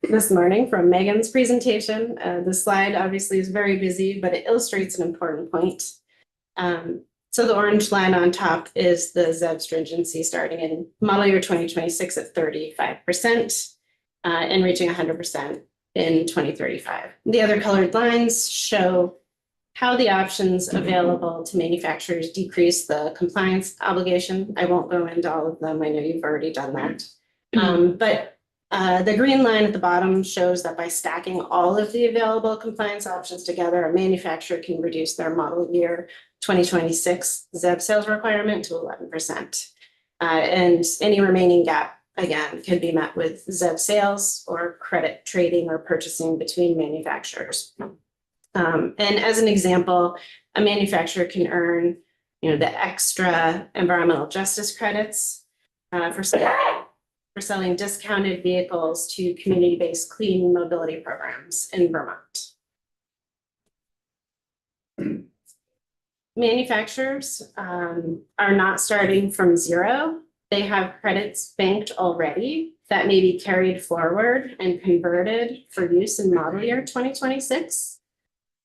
this morning from Megan's presentation. The slide obviously is very busy, but it illustrates an important point. So the orange line on top is the ZEV stringency starting in model year 2026 at 35% and reaching 100% in 2035. The other colored lines show how the options available to manufacturers decrease the compliance obligation. I won't go into all of them. I know you've already done that. But the green line at the bottom shows that by stacking all of the available compliance options together, a manufacturer can reduce their model year 2026 ZEV sales requirement to 11%. And any remaining gap, again, can be met with ZEV sales or credit trading or purchasing between manufacturers. And as an example, a manufacturer can earn, the extra environmental justice credits for selling discounted vehicles to community-based clean mobility programs in Vermont. Manufacturers are not starting from zero. They have credits banked already that may be carried forward and converted for use in model year 2026.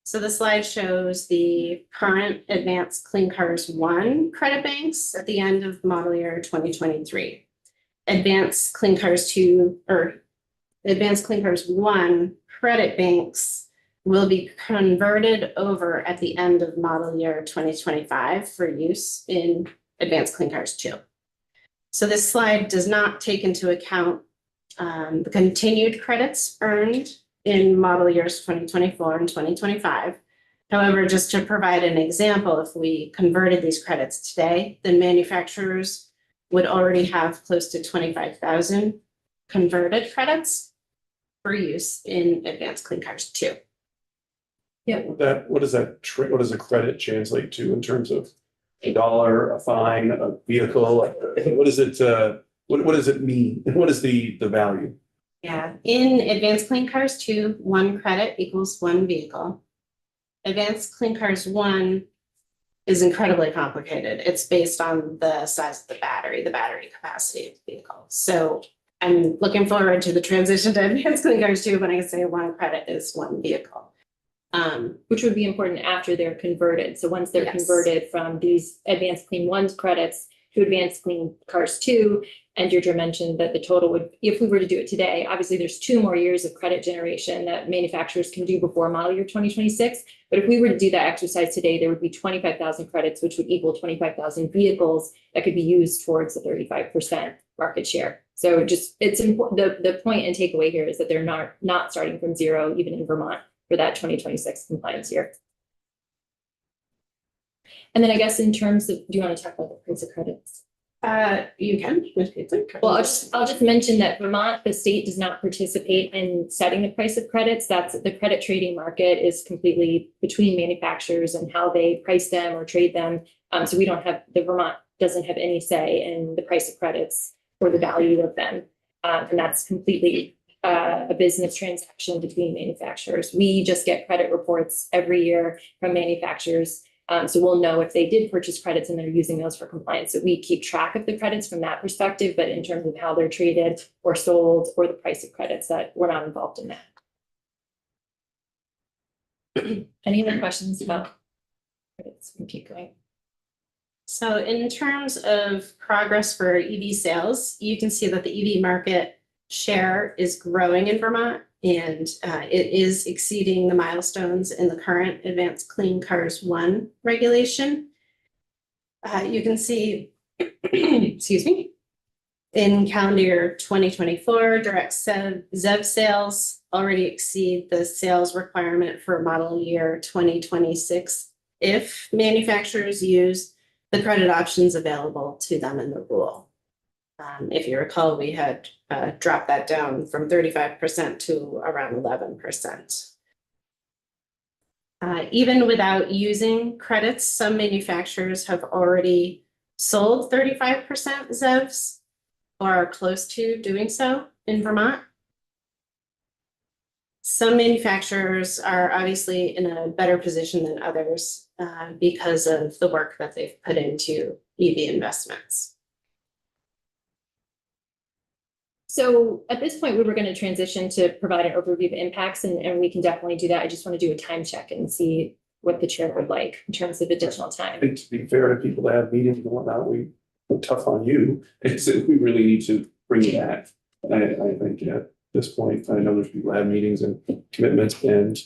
So the slide shows the current Advanced Clean Cars 1 credit banks at the end of model year 2023. Advanced Clean Cars 2 or Advanced Clean Cars 1 credit banks will be converted over at the end of model year 2025 for use in Advanced Clean Cars 2. So this slide does not take into account the continued credits earned in model years 2024 and 2025. However, just to provide an example, if we converted these credits today, then manufacturers would already have close to 25,000 converted credits for use in Advanced Clean Cars 2. What does a credit translate to in terms of a dollar, a fine, a vehicle? What is it, what does it mean? What is the value? Yeah, in Advanced Clean Cars 2, 1 credit equals 1 vehicle. Advanced Clean Cars 1 is incredibly complicated. It's based on the size of the battery capacity of the vehicle. So I'm looking forward to the transition to Advanced Clean Cars 2 when I can say 1 credit is 1 vehicle. Which would be important after they're converted. So once they're Yes. converted from these Advanced Clean 1 credits to Advanced Clean Cars 2, and Deirdre mentioned that the total would, if we were to do it today, obviously there's 2 more years of credit generation that manufacturers can do before model year 2026. But if we were to do that exercise today, there would be 25,000 credits, which would equal 25,000 vehicles that could be used towards the 35% market share. So just, it's important, the point and takeaway here is that they're not starting from zero, even in Vermont, for that 2026 compliance year. And then I guess in terms of, do you want to talk about the price of credits? You can. Well, I'll just mention that Vermont, the state does not participate in setting the price of credits. That's the credit trading market is completely between manufacturers and how they price them or trade them. So we don't have, the Vermont doesn't have any say in the price of credits or the value of them. And that's completely a business transaction between manufacturers. We just get credit reports every year from manufacturers. So we'll know if they did purchase credits and they're using those for compliance. So we keep track of the credits from that perspective, but in terms of how they're traded or sold or the price of credits, that we're not involved in that. Any other questions about credits? We keep going. So in terms of progress for EV sales, you can see that the EV market share is growing in Vermont, and it is exceeding the milestones in the current Advanced Clean Cars 1 regulation. You can see, excuse me, in calendar year 2024, direct ZEV sales already exceed the sales requirement for model year 2026 if manufacturers use the credit options available to them in the rule. If you recall, we had dropped that down from 35% to around 11%. Even without using credits, some manufacturers have already sold 35% ZEVs or are close to doing so in Vermont. Some manufacturers are obviously in a better position than others because of the work that they've put into EV investments. So at this point, we were going to transition to provide an overview of impacts, and we can definitely do that. I just want to do a time check and see what the chair would like in terms of additional I time. think to be fair to people that have meetings and whatnot, we're tough on you. It's, we really need to bring it back. I think at this point, I know there's people that have meetings and commitments, and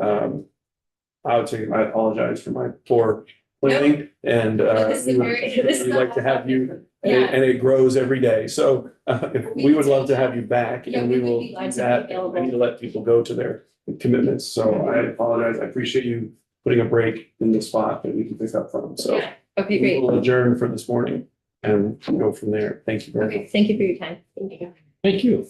I would say I apologize for my poor planning, and This is we very- this is would like to have you, Yeah. and it grows every day. So we would love to have you back, Yeah, and we we would will be do glad to be that. available. I need to let people go to their commitments, so I apologize. I appreciate you putting a break in the spot that we can pick up from. So Yeah, okay, we great. will adjourn for this morning and go from there. Thank you very much. Okay, thank you for your time. Thank you. Thank you.